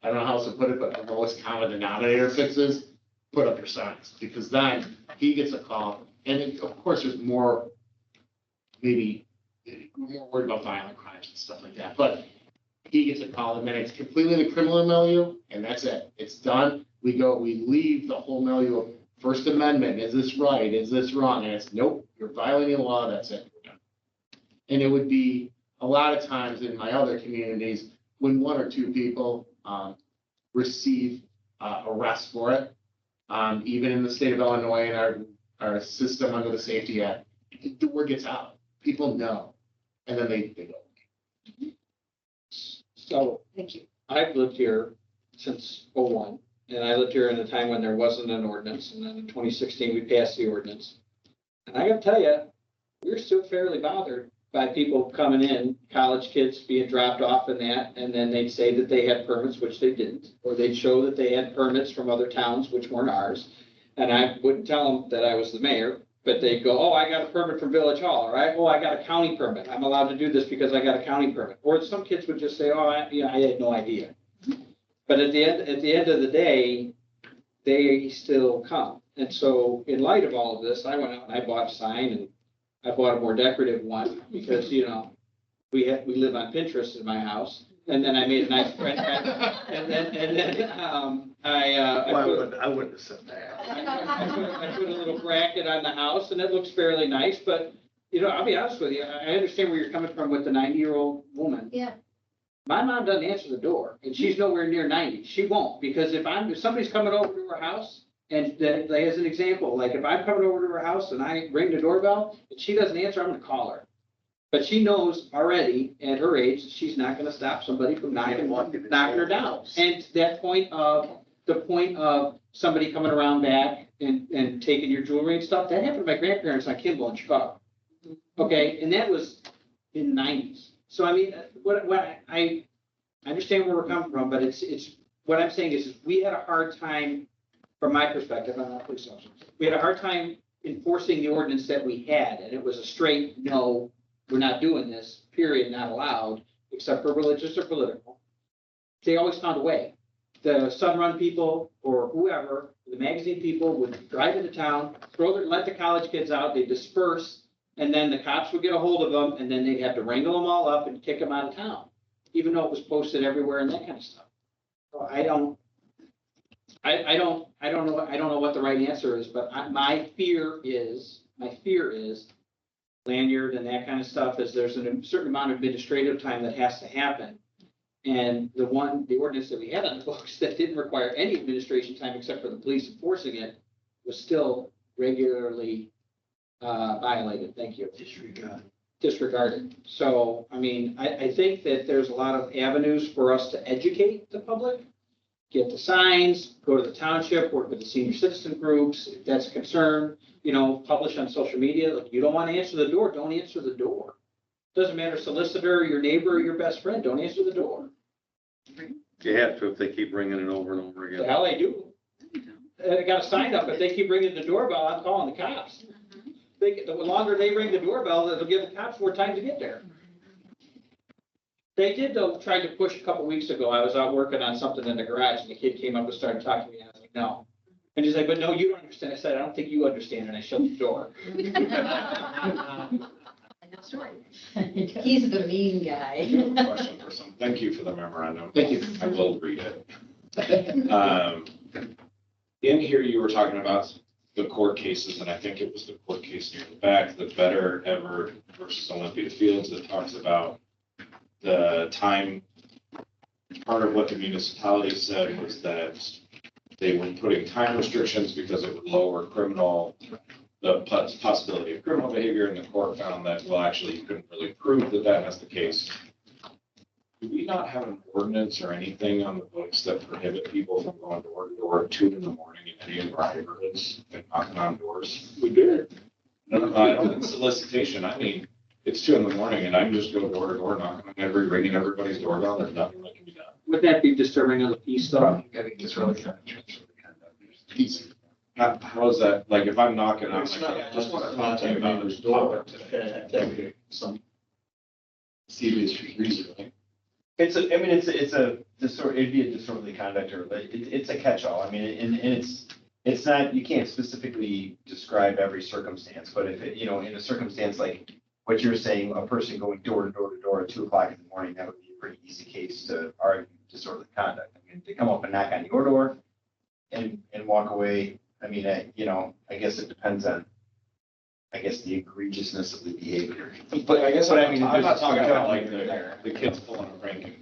I don't know how else to put it, but the lowest common denominator fixes, put up your signs, because then he gets a call, and then, of course, there's more, maybe, we're more worried about violent crimes and stuff like that, but he gets a call, and then it's completely in the criminal milieu, and that's it. It's done. We leave the whole milieu of First Amendment. Is this right? Is this wrong? And it's, nope, you're violating the law. That's it. We're done. And it would be a lot of times in my other communities when 1 or 2 people receive arrests for it. Even in the state of Illinois and our system under the Safety Act, the word gets out. People know, and then they go. So Thank you. I've lived here since '01, and I lived here in a time when there wasn't an ordinance, and then in 2016, we passed the ordinance. And I gotta tell you, we're still fairly bothered by people coming in, college kids being dropped off in that, and then they'd say that they had permits, which they didn't, or they'd show that they had permits from other towns, which weren't ours. And I wouldn't tell them that I was the mayor, but they'd go, oh, I got a permit from Village Hall, all right? Oh, I got a county permit. I'm allowed to do this because I got a county permit. Or some kids would just say, oh, I had no idea. But at the end of the day, they still come. And so in light of all of this, I went out and I bought a sign, and I bought a more decorative one because, we live on Pinterest in my house. And then I made a nice print, and then, I wouldn't have said that. I put a little bracket on the house and it looks fairly nice, but, I'll be honest with you, I understand where you're coming from with the 90-year-old woman. Yeah. My mom doesn't answer the door and she's nowhere near 90. She won't, because if somebody's coming over to her house and as an example, like if I'm coming over to her house and I ring the doorbell and she doesn't answer, I'm gonna call her. But she knows already at her age, she's not gonna stop somebody from knocking her down. And the point of somebody coming around back and taking your jewelry and stuff, that happened to my grandparents on Kimball in Chicago. Okay, and that was in the 90s. So I mean, what I understand where we're coming from, but it's what I'm saying is we had a hard time, from my perspective, I'm not a police officer, we had a hard time enforcing the ordinance that we had, and it was a straight no, we're not doing this, period, not allowed, except for religious or political. They always found a way. The Sun Run people or whoever, the magazine people would drive into town, let the college kids out, they disperse, and then the cops would get a hold of them, and then they'd have to wrangle them all up and kick them out of town, even though it was posted everywhere and that kind of stuff. So I don't know what the right answer is, but my fear is lanyard and that kind of stuff, is there's a certain amount of administrative time that has to happen. And the ordinance that we had on the books that didn't require any administration time except for the police enforcing it was still regularly violated. Thank you. Disregarded. So, I mean, I think that there's a lot of avenues for us to educate the public, get the signs, go to the township, work with the senior citizen groups, if that's a concern, publish on social media. Like, you don't want to answer the door, don't answer the door. Doesn't matter, solicitor, your neighbor, or your best friend, don't answer the door. You have to if they keep ringing it over and over The again. hell they do. They got a sign up, if they keep ringing the doorbell, I'm calling the cops. The longer they ring the doorbell, it'll give the cops more time to get there. They did, though, try to push a couple weeks ago. I was out working on something in the garage and the kid came up and started talking to me. And I was like, no. And he's like, but no, you don't understand. I said, I don't think you understand. And I shut the door. He's the mean guy. I have a question for some. Thank you for the memorandum. Thank you. I will read it. In here, you were talking about the court cases, and I think it was the court case near the back, the Better Ever versus Olympia Fields, that talks about the time. Part of what the municipality said was that they were putting time restrictions because it would lower the possibility of criminal behavior, and the court found that, well, actually, you couldn't really prove that that's the case. Do we not have an ordinance or anything on the books that prohibit people from going door to door at 2 in the morning in any of our neighborhoods and knocking on doors? We did. No, I don't think solicitation. I mean, it's 2 in the morning and I'm just going door to door knocking on ringing everybody's doorbell. There's nothing that can be done. Would that be disturbing of the peace stuff? I think it's really kind of transfer the conduct. Peace. How is that? Like, if I'm knocking on, It's not- I just want to it's talk not to you about neighbor's this door. topic today. That'd be some serious reason, right? It's it'd be a disorderly conduct, or it's a catch-all. I mean, and it's not, you can't specifically describe every circumstance, but if it, in a circumstance like what you're saying, a person going door to door to door at 2 o'clock in the morning, that would be a pretty easy case to argue disorderly conduct. I mean, they come up and knock on your door and walk away. I mean, I guess it depends on, the egregiousness of the behavior. But I guess I'm not there's talking some about like judgment there. the kids pulling a prank and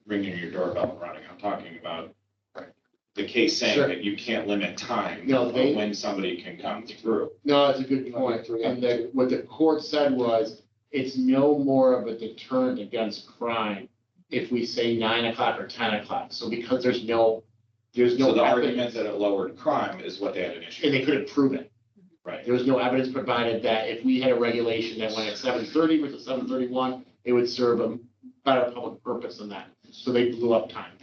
ringing your doorbell and running. I'm talking about the case saying Sure. that you can't limit time No, of they- when somebody can come through. No, that's a good point. And what the court said was, it's no more of a deterrent against crime if we say 9 o'clock or 10 o'clock. So because there's no So the argument evidence, that it lowered crime is what they had an issue. and they couldn't prove it. Right. There was no evidence provided that if we had a regulation that went at 7:30 versus 7:31, it would serve a better public purpose than that. So they blew up time.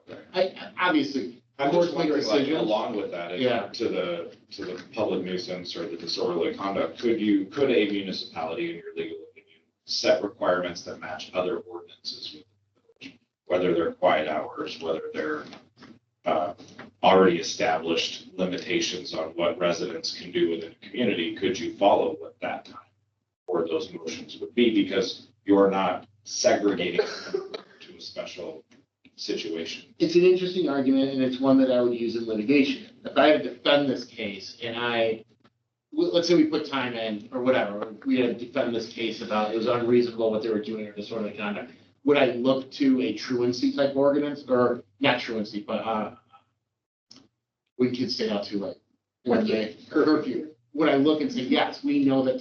Okay. Obviously, I'm courts just make wondering, like, decisions. along with that, Yeah. to the public nuisance or the disorderly conduct, could a municipality, in your legal opinion, set requirements that match other ordinances with the village? Whether they're quiet hours, whether they're already established limitations on what residents can do within a community, could you follow at that time? word those motions would be, because you're not segregating them to a special situation. It's an interesting argument, and it's one that I would use in litigation. If I had to defend this case and let's say we put time in or whatever, we had to defend this case about it was unreasonable what they were doing or disorderly conduct, would I look to a truancy type ordinance, or not truancy, but when kids stay out too late? Curfew. Would I look and say, yes, we know that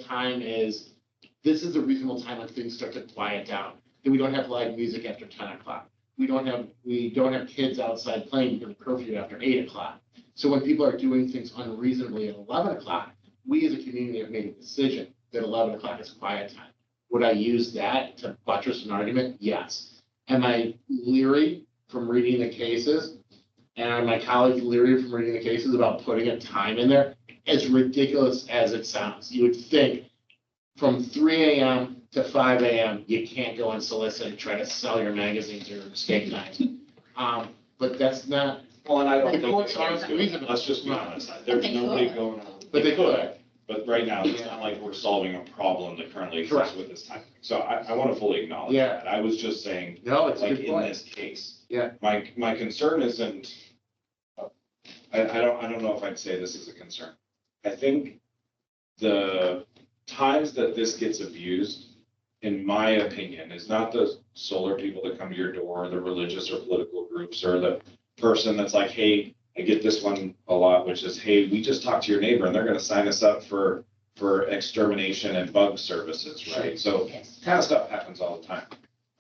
this is a reasonable time when things start to quiet down, that we don't have live music after 10 o'clock. We don't have kids outside playing because of curfew after 8 o'clock. So when people are doing things unreasonably at 11 o'clock, we as a community have made a decision that 11 o'clock is quiet time. Would I use that to buttress an argument? Yes. Am I leery from reading the cases? And are my colleagues leery from reading the cases about putting a time in there? As ridiculous as it sounds, you would think from 3 a.m. to 5 a.m., you can't go unsolicited and try to sell your magazines or escape times. But that's not. Well, and I don't The think, courts are reasonable. let's just be honest, there's nobody going on. But they could. But right now, it's not like we're solving a problem that currently exists Correct. with this time. So I want to fully acknowledge Yeah. that. I was just saying, No, it's a like good in point. this case. Yeah. My concern isn't, I don't know if I'd say this is a concern. I think the times that this gets abused, in my opinion, is not the solar people that come to your door, the religious or political groups, or the person that's like, hey, I get this one a lot, which is, hey, we just talked to your neighbor and they're going to sign us up for extermination and bug services, right? So Yes. kind of stuff happens all the time.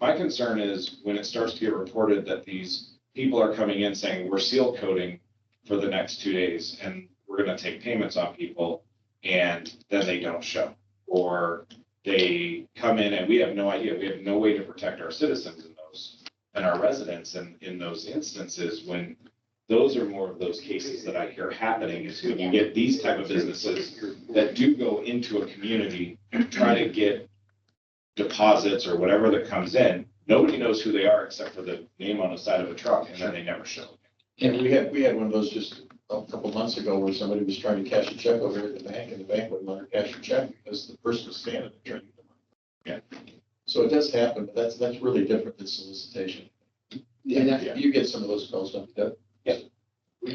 My concern is when it starts to get reported that these people are coming in saying, we're seal coding for the next 2 days and we're going to take payments on people, and then they don't show. Or they come in and we have no idea. We have no way to protect our citizens in those and our residents in those instances, when those are more of those cases that I hear happening, is when you get these type of businesses that do go into a community and try to get deposits or whatever that comes in. Nobody knows who they are except for the name on the side of a truck, and then they never show. And we had one of those just a couple months ago where somebody was trying to cash a check over at the bank, and the bank wouldn't let her cash a check because the person was standing there trying to get the money. Yeah. So it does happen, but that's really different than solicitation. Yeah. You get some of those calls, don't you? Yeah.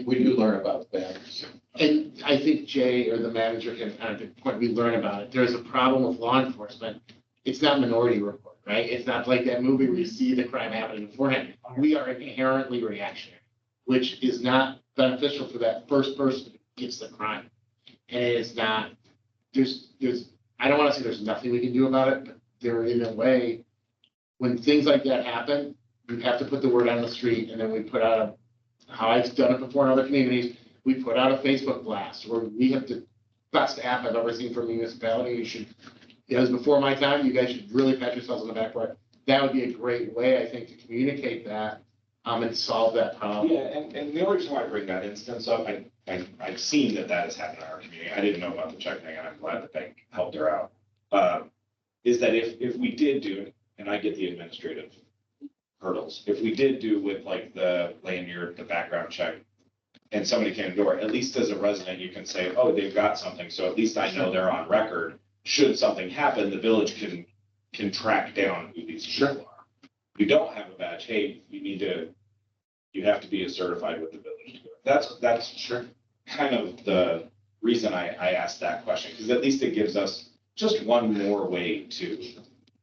We do learn about the banks. And I think Jay or the manager can kind of point, we learn about it. There's a problem with law enforcement. It's not Minority Report, right? It's not like that movie where you see the crime happening beforehand. We are inherently reactionary, which is not beneficial for that first person who gets the crime. And it is not, I don't want to say there's nothing we can do about it, but there, in a way, when things like that happen, you have to put the word on the street, and then we put out how I've done it before in other communities, we put out a Facebook blast where we have the best app I've ever seen from a municipality. It was before my time. You guys should really pat yourselves on the back for it. That would be a great way, I think, to communicate that and solve that problem. Yeah, and the only reason why I bring that instance up, I've seen that has happened in our community. I didn't know about the check thing, and I'm glad the bank helped her out. Is that if we did do, and I get the administrative hurdles, if we did do with like the lanyard, the background check, and somebody came to the door, at least as a resident, you can say, oh, they've got something, so at least I know they're on record. Should something happen, the village can track down who these people are. If you don't have a badge, hey, you have to be certified with the village. That's Sure. kind of the reason I asked that question, because at least it gives us just one more way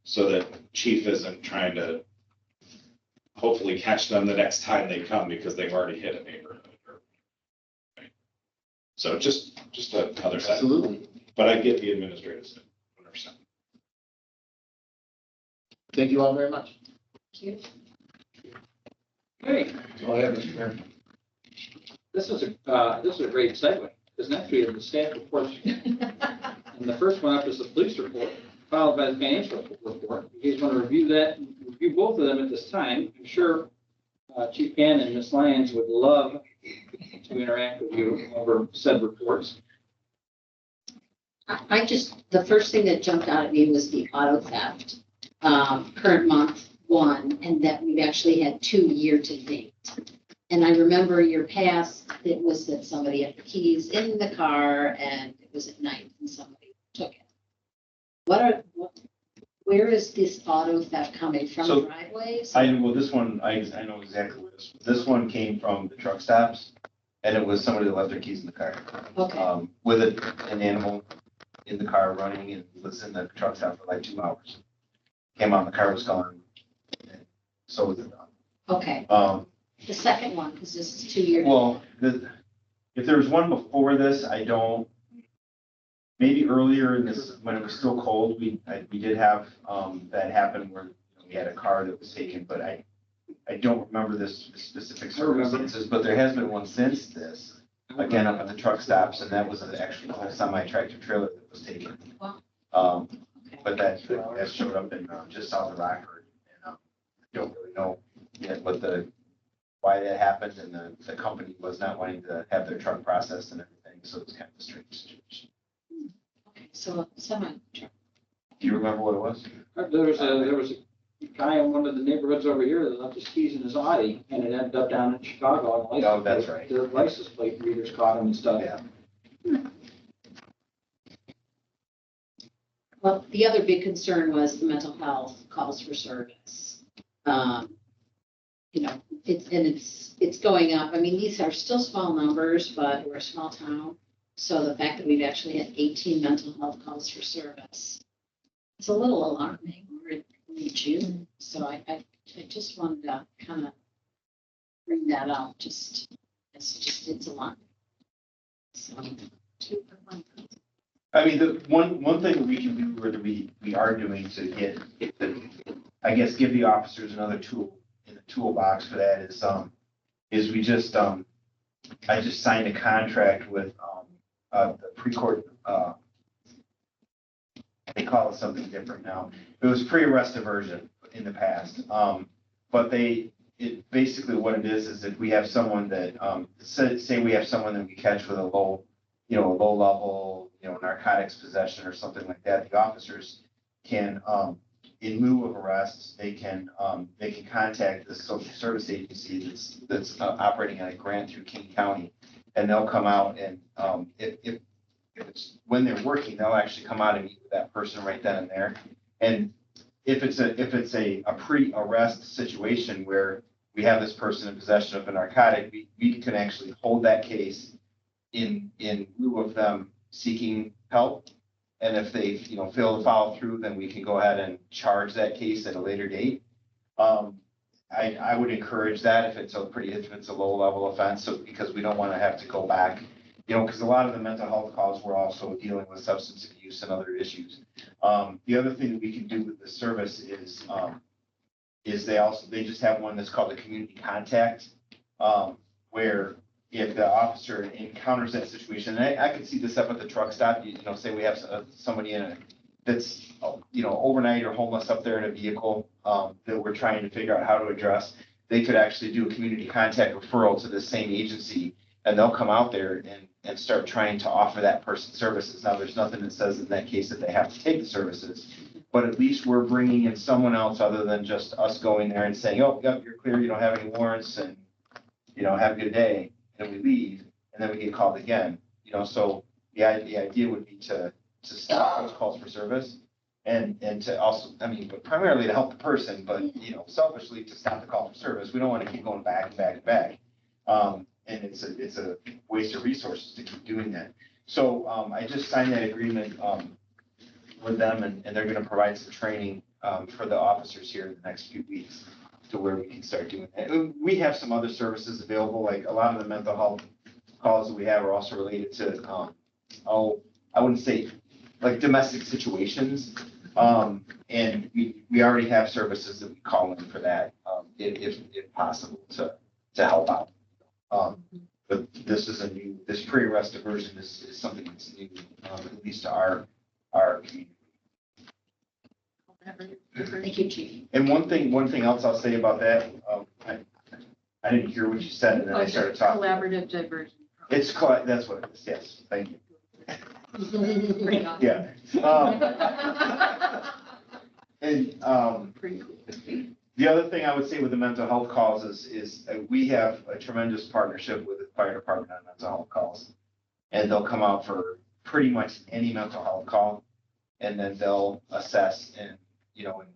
so that chief isn't trying to hopefully catch them the next time they come because they've already hit a neighborhood. So just the other side. Absolutely. But I get the administrative side, 100%. Thank you all very much. Thank you. Hey, That's all I have, Mr. Mayor. this is a great segue, because next we have the staff reports. And the first one up is the police report, followed by the financial report. You guys want to review both of them at this time. I'm sure Chief Gann and Ms. Lyons would love to interact with you over said reports. The first thing that jumped out at me was the auto theft, current month 1, and that we've actually had 2 year to date. And I remember your past, it was that somebody had the keys in the car and it was at night and somebody took it. Where is this auto theft coming from? So, Driveways? well, this one, I know exactly where this one came from the truck stops. And it was somebody that left their keys in the car. Okay, With an animal in the car running and was in the truck stop for like 2 hours. Came out, the car was gone. And so was the dog. okay. The second one, because this is 2 years. Well, if there was one before this, maybe earlier in this, when it was still cold, we did have, that happen where we had a car that was taken, but I don't remember this specific circumstances, but there has been one since this, again, up at the truck stops, and that was an actual semi-tractor trailer that was taken. Wow. But that showed up in, just south of Rockford, and, don't really know yet why that happened, and the company was not wanting to have their truck processed and everything, so it was kind of a strange situation. Okay, so semi. Do you remember what it was? There was a guy in one of the neighborhoods over here that left his keys in his Audi, and it ended up down in Chicago. And Oh, that's right. The license plate readers caught him and stuff. Yeah. Well, the other big concern was the mental health calls for service. You know, it's going up. I mean, these are still small numbers, but we're a small town. So the fact that we've actually had 18 mental health calls for service, it's a little alarming. We're in June, so I just wanted to kind of bring that up. It's alarming. So. I mean, the one thing we can do, or that we are doing to get I guess, give the officers another tool in the toolbox for that is we just, I just signed a contract with, the pre-court, they call it something different now. It was pre-arrest diversion in the past. But basically what it is if we have someone that, say we have someone that we catch with a low level, narcotics possession or something like that, the officers can, in lieu of arrests, they can contact the social service agency that's operating on a grant through King County. And they'll come out and, if it's, when they're working, they'll actually come out and meet with that person right then and there. And if it's a pre-arrest situation where we have this person in possession of a narcotic, we can actually hold that case in lieu of them seeking help. And if they, fail to follow through, then we can go ahead and charge that case at a later date. I would encourage that if it's a low level offense, so because we don't want to have to go back, because a lot of the mental health calls, we're also dealing with substance abuse and other issues. The other thing that we can do with this service is they just have one that's called the community contact, where if the officer encounters that situation, and I can see this up at the truck stop, say we have somebody that's, overnight or homeless up there in a vehicle, that we're trying to figure out how to address, they could actually do a community contact referral to the same agency, and they'll come out there and start trying to offer that person services. Now, there's nothing that says in that case that they have to take the services, but at least we're bringing in someone else other than just us going there and saying, oh, yep, you're clear, you don't have any warrants, and, have a good day. And we leave, and then we get called again, so the idea would be to stop those calls for service and to also, but primarily to help the person, but, selfishly to stop the call for service. We don't want to keep going back and back and back. And it's a waste of resources to keep doing that. So, I just signed that agreement, with them, and they're going to provide some training, for the officers here in the next few weeks, to where we can start doing that. We have some other services available, like a lot of the mental health calls that we have are also related to, I wouldn't say like domestic situations. And we already have services that we call in for that, if possible, to help out. But this pre-arrest diversion is something that's new, at least to our community. Thank you, Chief. And one thing else I'll say about that, I didn't hear what you said, and then I started talking. Collaborative diversion. That's what it is, yes, thank you. Yeah. And, the other thing I would say with the mental health calls is we have a tremendous partnership with the fire department on mental health calls. And they'll come out for pretty much any mental health call. and then they'll assess and,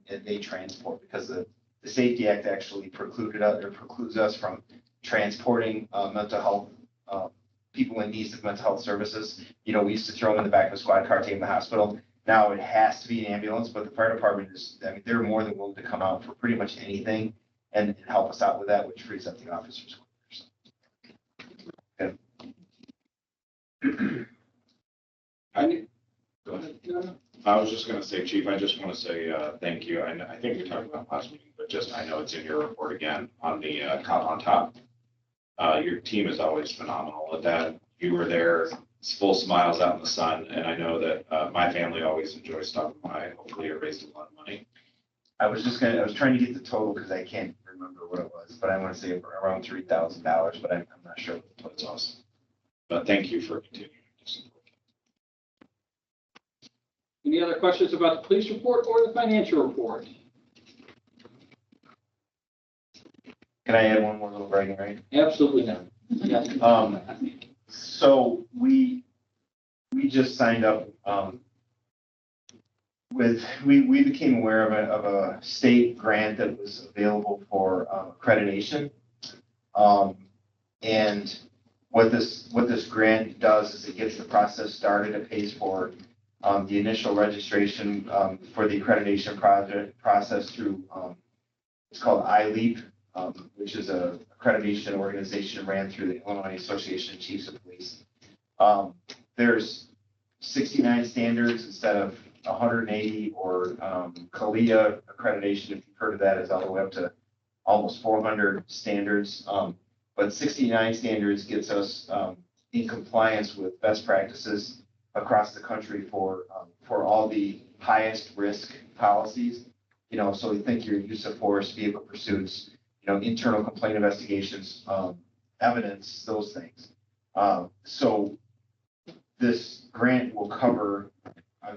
and they transport, because the Safety Act actually precludes us from transporting, mental health, people in need of mental health services. We used to throw them in the back of a squad car, take them to the hospital. Now it has to be an ambulance, but the fire department they're more than willing to come out for pretty much anything and help us out with that, which frees up the officers. Go ahead. I was just gonna say, Chief, I just want to say, thank you. I think we talked about last meeting, but I know it's in your report again on the cop on top. Your team is always phenomenal at that. You were there, it's full smiles out in the sun, and I know that my family always enjoys stopping by. Hopefully it raised a lot of money. I was trying to get the total because I can't remember what it was, but I want to say around $3,000, but I'm not sure. That's awesome. But thank you for continuing to support. Any other questions about the police report or the financial report? Can I add one more little bragging right? Absolutely not. Yes. So we just signed up, we became aware of a state grant that was available for accreditation. And what this grant does is it gets the process started. It pays for the initial registration for the accreditation process through, it's called iLeap, which is a accreditation organization ran through the Illinois Association of Chiefs of Police. There's 69 standards instead of 180, or CALIA accreditation, if you've heard of that, is all the way up to almost 400 standards. But 69 standards gets us in compliance with best practices across the country for all the highest risk policies. So we think your use of force, vehicle pursuits, internal complaint investigations, evidence, those things. So this grant will cover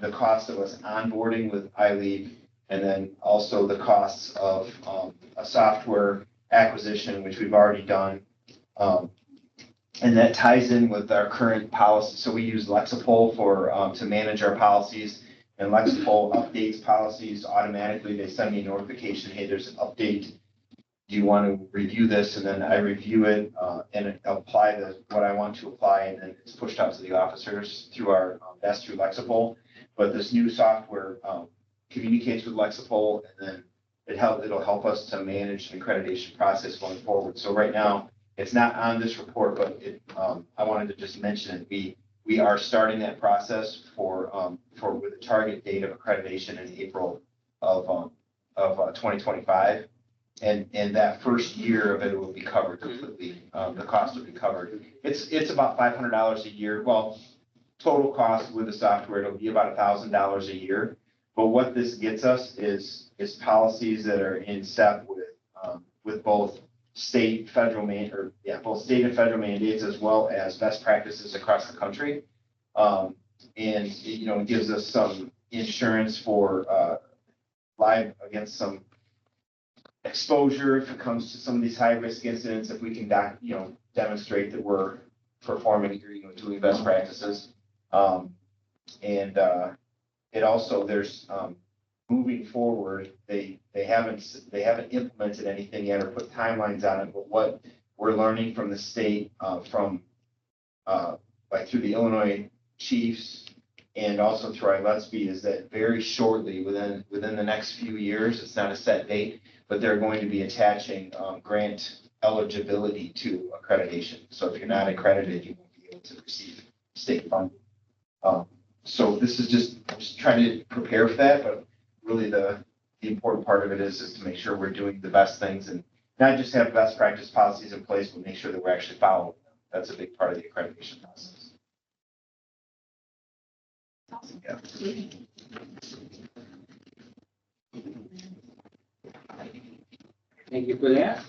the cost of us onboarding with iLeap, and then also the costs of a software acquisition, which we've already done. And that ties in with our current policy. So we use Lexipol to manage our policies, and Lexipol updates policies automatically. They send me a notification, hey, there's an update. Do you want to review this? And then I review it and apply what I want to apply, and then it's pushed out to the officers through that's through Lexipol. But this new software communicates with Lexipol, and then it'll help us to manage the accreditation process going forward. So right now, it's not on this report, but I wanted to just mention it. We are starting that process with a target date of accreditation in April of 2025. And that first year of it will be covered completely. The cost will be covered. It's about $500 a year. Well, total cost with the software, it'll be about $1,000 a year. But what this gets us is policies that are in step with both state, federal both state and federal mandates, as well as best practices across the country. And it gives us some insurance for live against some exposure if it comes to some of these high risk incidents, if we can demonstrate that we're performing, doing best practices. And it also, there's moving forward, they haven't implemented anything yet or put timelines on it, but what we're learning from the state, through the Illinois chiefs and also through ILETSB, is that very shortly, within the next few years, it's not a set date, but they're going to be attaching grant eligibility to accreditation. So if you're not accredited, you won't be able to receive state funding. So this is just trying to prepare for that, but really the important part of it is to make sure we're doing the best things and not just have best practice policies in place, but make sure that we're actually following them. That's a big part of the accreditation process. Awesome. Yeah. Thank you for that.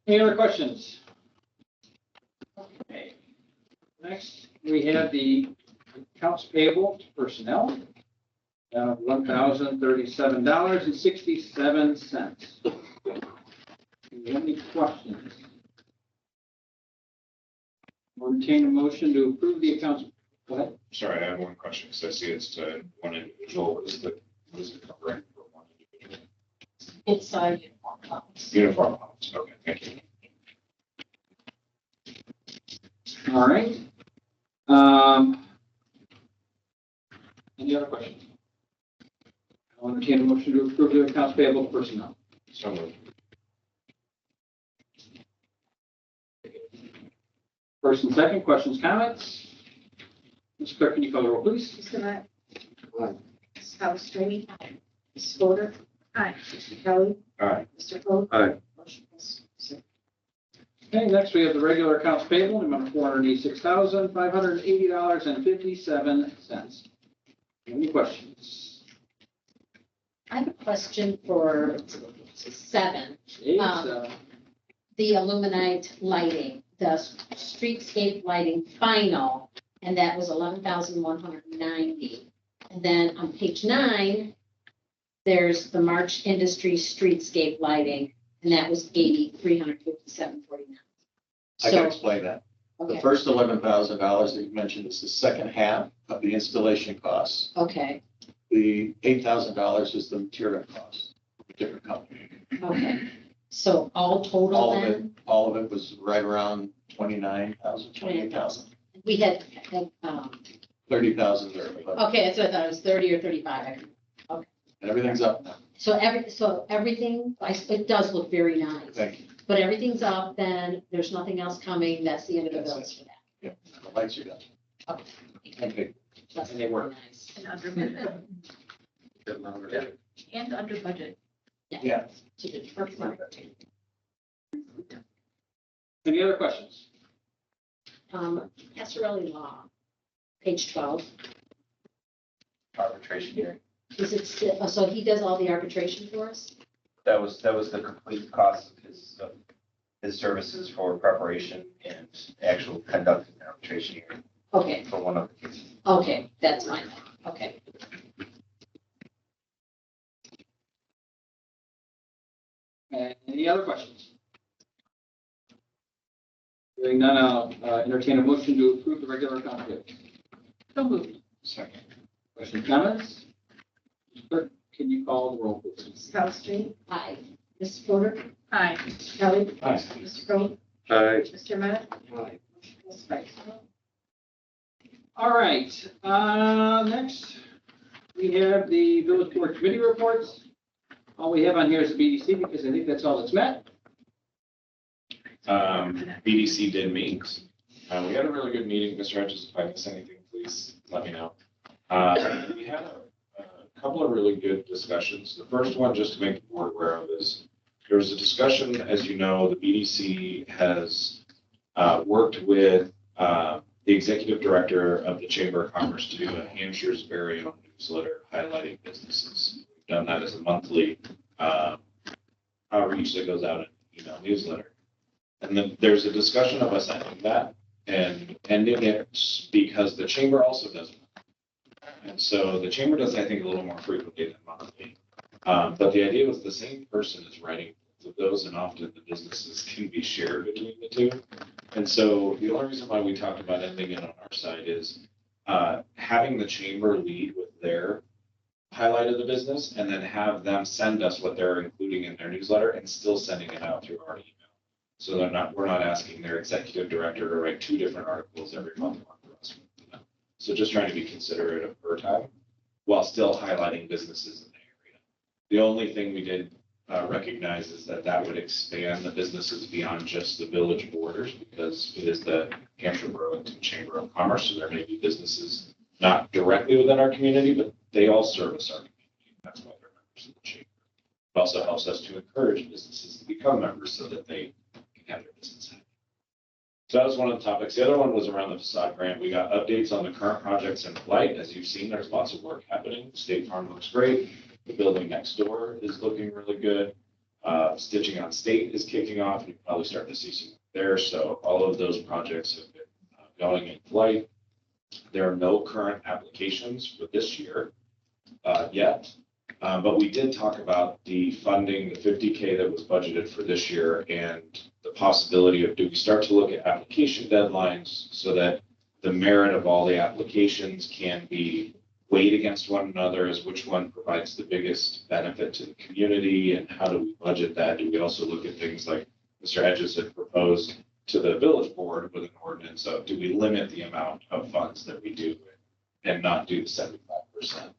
Any other questions? Okay. Next, we have the accounts payable to personnel. $1,037.67. Do you have any questions? We'll entertain a motion to approve the accounts Go ahead. Sorry, I have one question, because I see it's to one individual. What is it covering for one individual? It's uniform allowance. Uniform allowance. Okay, thank you. All right. Any other questions? I'll entertain a motion to approve the accounts payable to personnel. So moved. First and second, questions, comments? Ms. Clerk, can you call the roll, please? Mr. Matt. Aye. Ms. Palastrellini. Ms. Fodor. Aye. Mr. Kelly. Aye. Mr. Coe. Aye. Motion passes. Okay, next we have the regular accounts payable, in the amount of $486,580.57. Any questions? I have a question for 7, the illuminite lighting, the streetscape lighting final, and that was 11,190. And then on page 9, there's the March Industry streetscape lighting, and that was 8,357.49. I can explain that. The Okay, first $11,000 that you mentioned is the second half of the installation costs. okay, The $8,000 is the material cost, of a different company. okay. So all total All of it, then, all of it was right around 29,000, 28,000, we had, 30,000 there. But okay, that's what I thought, it was 30 or 35. everything's up now. So everything, it does look very nice. Thank you. But everything's up, then there's nothing else coming, that's the end of the That's bills it. for that. Yeah, the lights are done. Okay. That's And they work. nice. And under budget. And under budget. Yeah. So good. Works well. Any other questions? Passerelli law, page 12, Arbitration hearing. is it, so he does all the arbitration for us? That was the complete cost of his services for preparation and actual conducting the arbitration hearing Okay, for one of the cases. okay, that's fine, okay. Any other questions? Hearing none, I'll entertain a motion to approve the regular accounts payable. So moved. Second. Questions, comments? Ms. Clerk, can you call the roll, please? Ms. Palastrellini. Aye. Ms. Fodor. Aye. Mr. Kelly. Aye. Mr. Coe. Aye. Mr. Matt. Aye. Motion passes 5-0. All right, next, we have the village board committee reports. All we have on here is the BDC, because I think that's all that's met. BDC did meet. We had a really good meeting, Mr. Hedges. If I miss anything, please let me know. We had a couple of really good discussions. The first one, just to make the board aware of, is there was a discussion, as you know, the BDC has worked with the executive director of the Chamber of Commerce to do a Hampshire's very own newsletter highlighting businesses. We've done that as a monthly outreach that goes out in an email newsletter. And then there's a discussion of us ending that and ending it because the chamber also does it. And so the chamber does, I think, a little more frequently than monthly. But the idea was the same person is writing both of those, and often the businesses can be shared between the two. And so the only reason why we talked about ending it on our side is having the chamber lead with their highlight of the business and then have them send us what they're including in their newsletter and still sending it out through our email. So we're not asking their executive director to write 2 different articles every month for us. So just trying to be considerate of her time while still highlighting businesses in the area. The only thing we did recognize is that would expand the businesses beyond just the village borders, because it is the Hampshire Burlington Chamber of Commerce. So there may be businesses not directly within our community, but they all service our community. That's why they're members of the chamber. It also helps us to encourage businesses to become members so that they have their business happen. So that was one of the topics. The other one was around the facade grant. We got updates on the current projects in flight. As you've seen, there's lots of work happening. State Farm looks great. The building next door is looking really good. Stitching on State is kicking off. You're probably starting to see some there. So all of those projects have been going in flight. There are no current applications for this year yet. But we did talk about the funding, the $50K that was budgeted for this year, and the possibility of, do we start to look at application deadlines so that the merit of all the applications can be weighed against one another as which one provides the biggest benefit to the community, and how do we budget that? Do we also look at things like Mr. Hedges had proposed to the village board with an ordinance of, do we limit the amount of funds that we do and not do the 75%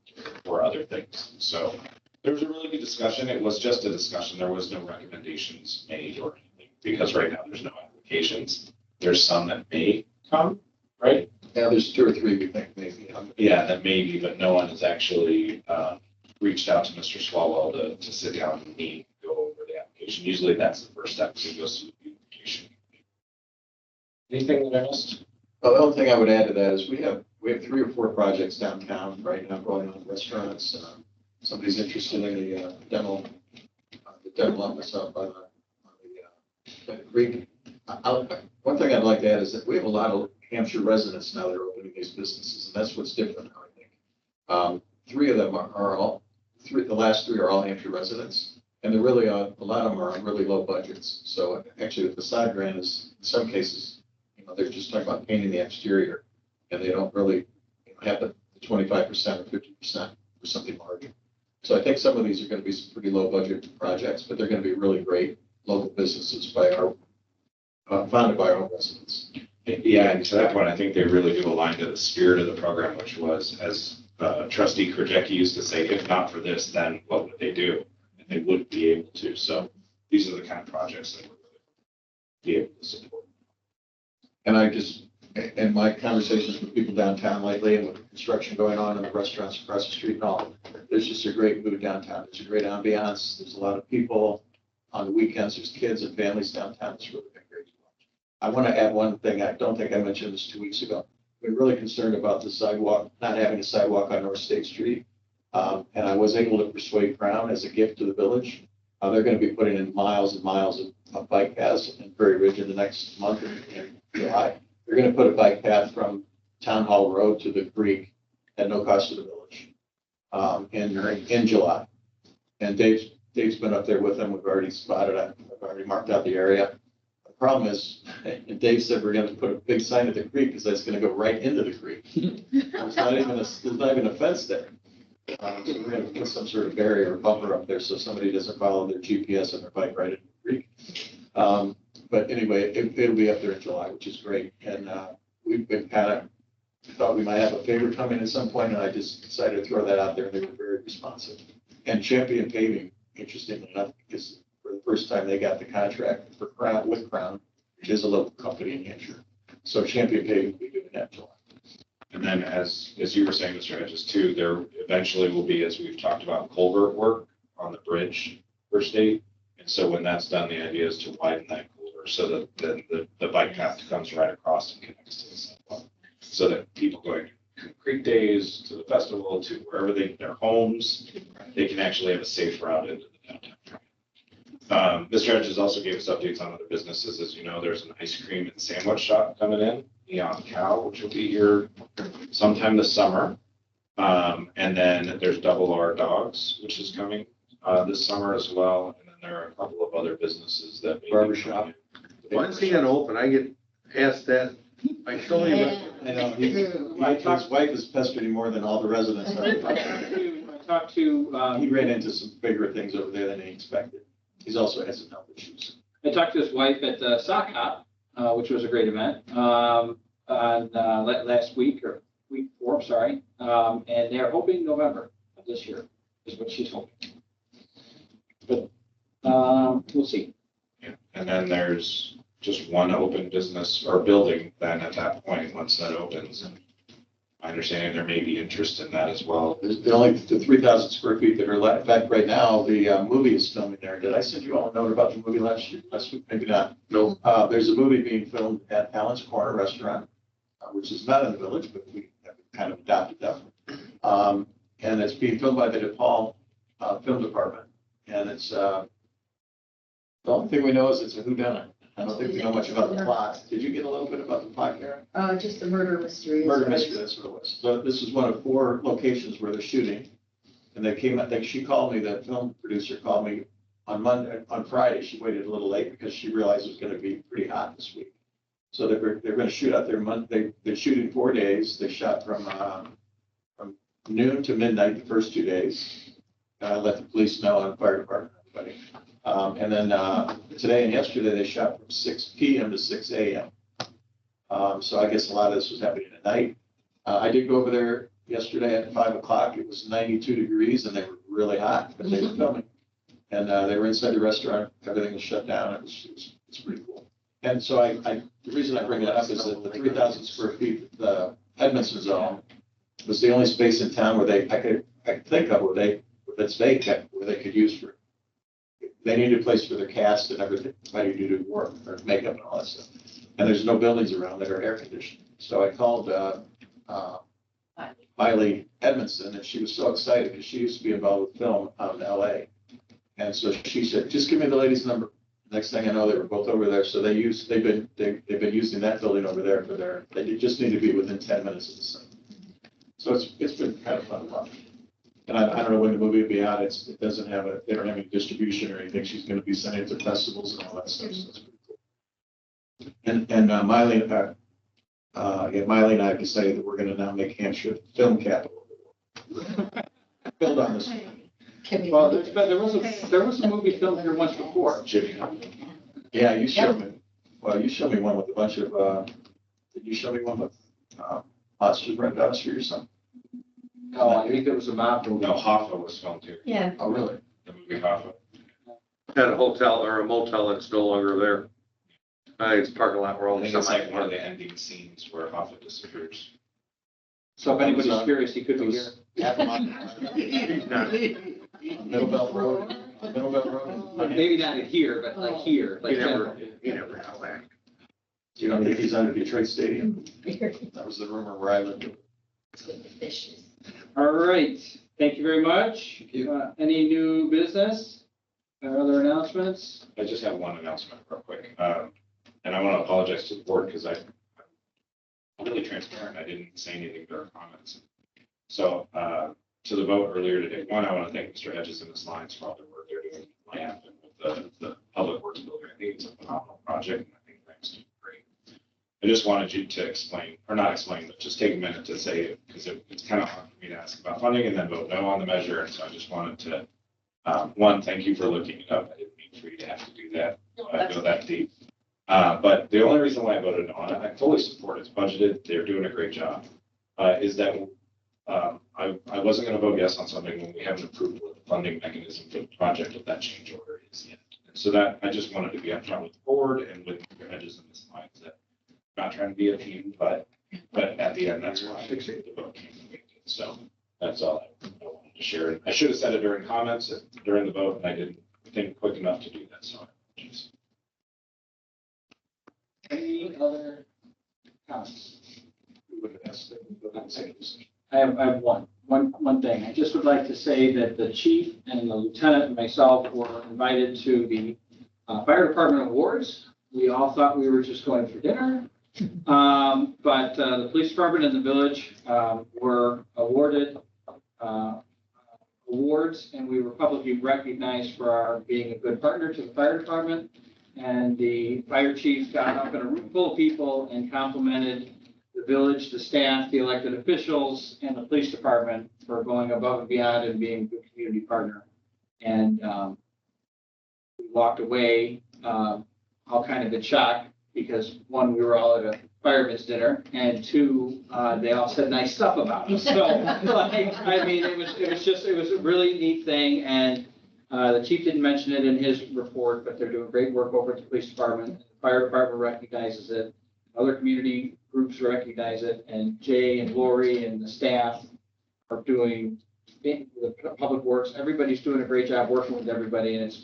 or other things? So there was a really good discussion. It was just a discussion. There was no recommendations made or anything, because right now there's no applications. There's some that may come, right? Yeah, there's 2 or 3 we think maybe. Yeah, that maybe, but no one has actually reached out to Mr. Swalwell to sit down and meet, go over the application. Usually that's the first step, to go through the application. Anything that I missed? Well, the only thing I would add to that is we have 3 or 4 projects downtown right now going on, restaurants. Somebody's interested in the demo office up on the creek. One thing I'd like to add is that we have a lot of Hampshire residents now that are opening these businesses, and that's what's different now, I think. 3 of them are all, the last 3 are all Hampshire residents, and they're really, a lot of them are on really low budgets. So actually, the facade grant is, in some cases, they're just talking about painting the exterior, and they don't really have the 25% or 50% for something larger. So I think some of these are going to be some pretty low budget projects, but they're going to be really great local businesses by our, founded by our own residents. Yeah, and to that point, I think they really do align to the spirit of the program, which was, as Trustee Krajewski used to say, if not for this, then what would they do? And they wouldn't be able to. So these are the kind of projects that we're really be able to support. And I just, in my conversations with people downtown lately, and with construction going on in the restaurants across the street and all, there's just a great mood downtown. There's a great ambiance. There's a lot of people. On the weekends, there's kids and families downtown. It's really been great to watch. I want to add one thing. I don't think I mentioned this 2 weeks ago. We're really concerned about the sidewalk, not having a sidewalk on North State Street. And I was able to persuade Crown as a gift to the village. They're going to be putting in miles and miles of bike paths in Prairie Ridge in the next month in July. They're going to put a bike path from Town Hall Road to the creek at no cost to the village in July. And Dave's been up there with them. We've already spotted it. I've already marked out the area. The problem is, and Dave said we're going to put a big sign at the creek because that's going to go right into the creek. There's not even a fence there. So we're going to put some sort of barrier or bumper up there so somebody doesn't follow their GPS on their bike right into the creek. But anyway, it'll be up there in July, which is great. And we've been kind of thought we might have a favor coming at some point, and I just decided to throw that out there. They were very responsive. And Champion Paving, interestingly enough, because for the first time they got the contract for Crown with Crown, which is a local company in Hampshire. So Champion Paving will be doing that in July. And then as you were saying, Mr. Hedges, too, there eventually will be, as we've talked about, culvert work on the bridge for state. And so when that's done, the idea is to widen that culvert so that then the bike path comes right across and connects to the sidewalk. So that people going to Creek Days, to the festival, to wherever their homes, they can actually have a safe route into the downtown. Mr. Hedges also gave us updates on other businesses. As you know, there's an ice cream and sandwich shop coming in, Neon Cow, which will be here sometime this summer. And then there's Double R Dogs, which is coming this summer as well. And then there are a couple of other businesses that may be Barbershop. When's he gonna open? I get asked that. I told him. I know, his wife has pestered him more than all the residents. I talked to, He ran into some bigger things over there than he expected. He's also had some health issues. I talked to his wife at the Sock Hop, which was a great event, on last week or week 4, sorry. And they're hoping November of this year is what she's hoping. But we'll see. Yeah. And then there's just one open business or building then at that point, once that opens. And my understanding there may be interest in that as well. There's only the 3,000 square feet that are left. In fact, right now, the movie is filming there. Did I send you all a note about the movie last week? Maybe not. No. There's a movie being filmed at Allen's Corner Restaurant, which is not in the village, but we have kind of adopted them. And it's being filmed by the DePaul Film Department. And it's, the only thing we know is it's a whodunit. I don't think we know much about the plot. Did you get a little bit about the plot, Karen? Just the murder mystery. Murder mystery, that's what it was. So this is one of 4 locations where they're shooting. And they came, I think she called me, the film producer called me on Friday. She waited a little late because she realized it was going to be pretty hot this week. So they're gonna shoot out their month, they're shooting 4 days. They shot from noon to midnight the first 2 days. Let the police know and fire department, everybody. And then today and yesterday, they shot from 6 PM to 6 AM. So I guess a lot of this was happening at night. I did go over there yesterday at 5 o'clock. It was 92 degrees and they were really hot, but they were filming. And they were inside the restaurant. Everything was shut down. It's pretty cool. And so the reason I bring that up is that the 3,000 square feet, the Edmondson zone was the only space in town where I could think of that's vacant, where they could use for, they needed a place for their cast and everything, ready to do work or makeup and all that stuff. And there's no buildings around that are air conditioned. So I called Miley Edmondson, and she was so excited because she used to be involved with film out in LA. And so she said, just give me the lady's number. Next thing I know, they were both over there. So they've been using that building over there for they just need to be within 10 minutes of the site. So it's been kind of fun to watch. And I don't know when the movie will be out. They don't have any distribution or anything. She's going to be sending it to festivals and all that stuff. So it's pretty cool. And Miley and I decided that we're going to now make Hampshire the film capital. Build on this one. Well, there was a movie filmed here once before. Jimmy. Yeah, you showed me. Well, you showed me one with a bunch of, did you show me one with Monsters Run Down the Street or something? No, I think it was a mob movie. No, Hoffa was filmed here, Yeah. Oh, really? the movie Hoffa. At a hotel or a motel that's no longer there. I think it's a parking lot where all I the think it's semi. like one of the ending scenes where Hoffa disappears. So if anybody's curious, he could be here. Middle Belt Road. Maybe not here, but like here, like You never, general. you never know that. You don't think he's under Detroit Stadium? That was the rumor where I lived. All right, thank you very much. Thank you. Any new business or other announcements? I just have one announcement real quick. And I want to apologize to the board because I'm really transparent. I didn't say anything during comments. So to the vote earlier today, one, I want to thank Mr. Hedges and Ms. Lyons for all their work they're doing in LAMP and with the public works building. I think it's a phenomenal project and I think Graham's doing great. I just wanted you to explain, or not explain, but just take a minute to say it because it's kind of hard for me to ask about funding and then vote no on the measure. And so I just wanted to, one, thank you for looking it up. I didn't mean for you to have to do that. I go that deep. But the only reason why I voted no on it, I fully support it. It's budgeted. They're doing a great job. Is that I wasn't going to vote yes on something when we haven't approved what the funding mechanism for the project of that change order is yet. And so that I just wanted to be upfront with the board and with your Hedges and Ms. Lyons that I'm not trying to be a team, but at the end, that's why the vote came the way it did. So that's all I wanted to share. I should have said it during comments during the vote, and I didn't think quick enough to do that. So I apologize. Any other comments? We would have asked them to go to executive session. I have one thing. I just would like to say that the chief and the lieutenant and myself were invited to the fire department awards. We all thought we were just going for dinner. But the police department and the village were awarded awards, and we were publicly recognized for our being a good partner to the fire department. And the fire chief got up in a room full of people and complimented the village, the staff, the elected officials, and the police department for going above and beyond and being a good community partner. And we walked away all kind of in shock because one, we were all at a fireman's dinner, and two, they all said nice stuff about us. So, I mean, it was a really neat thing, and the chief didn't mention it in his report, but they're doing great work over at the police department. The fire department recognizes it. Other community groups recognize it, and Jay and Lori and the staff are doing the public works. Everybody's doing a great job working with everybody, and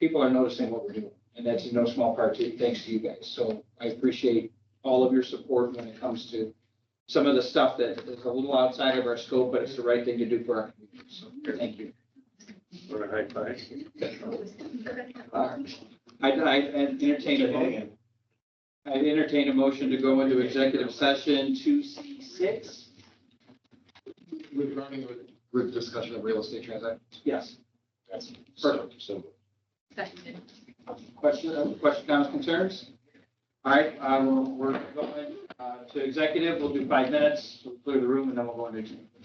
people are noticing what we're doing, and that's in no small part thanks to you guys. So I appreciate all of your support when it comes to some of the stuff that is a little outside of our scope, but it's the right thing to do for our community. So thank you. For a high five. I entertain a motion to go into executive session 2C6. Regarding with discussion of real estate transactions. Yes. That's Perfect. so Seconded. Question, comments, concerns? All right, we're going to executive. We'll do 5 minutes. We'll clear the room and then we'll go into executive.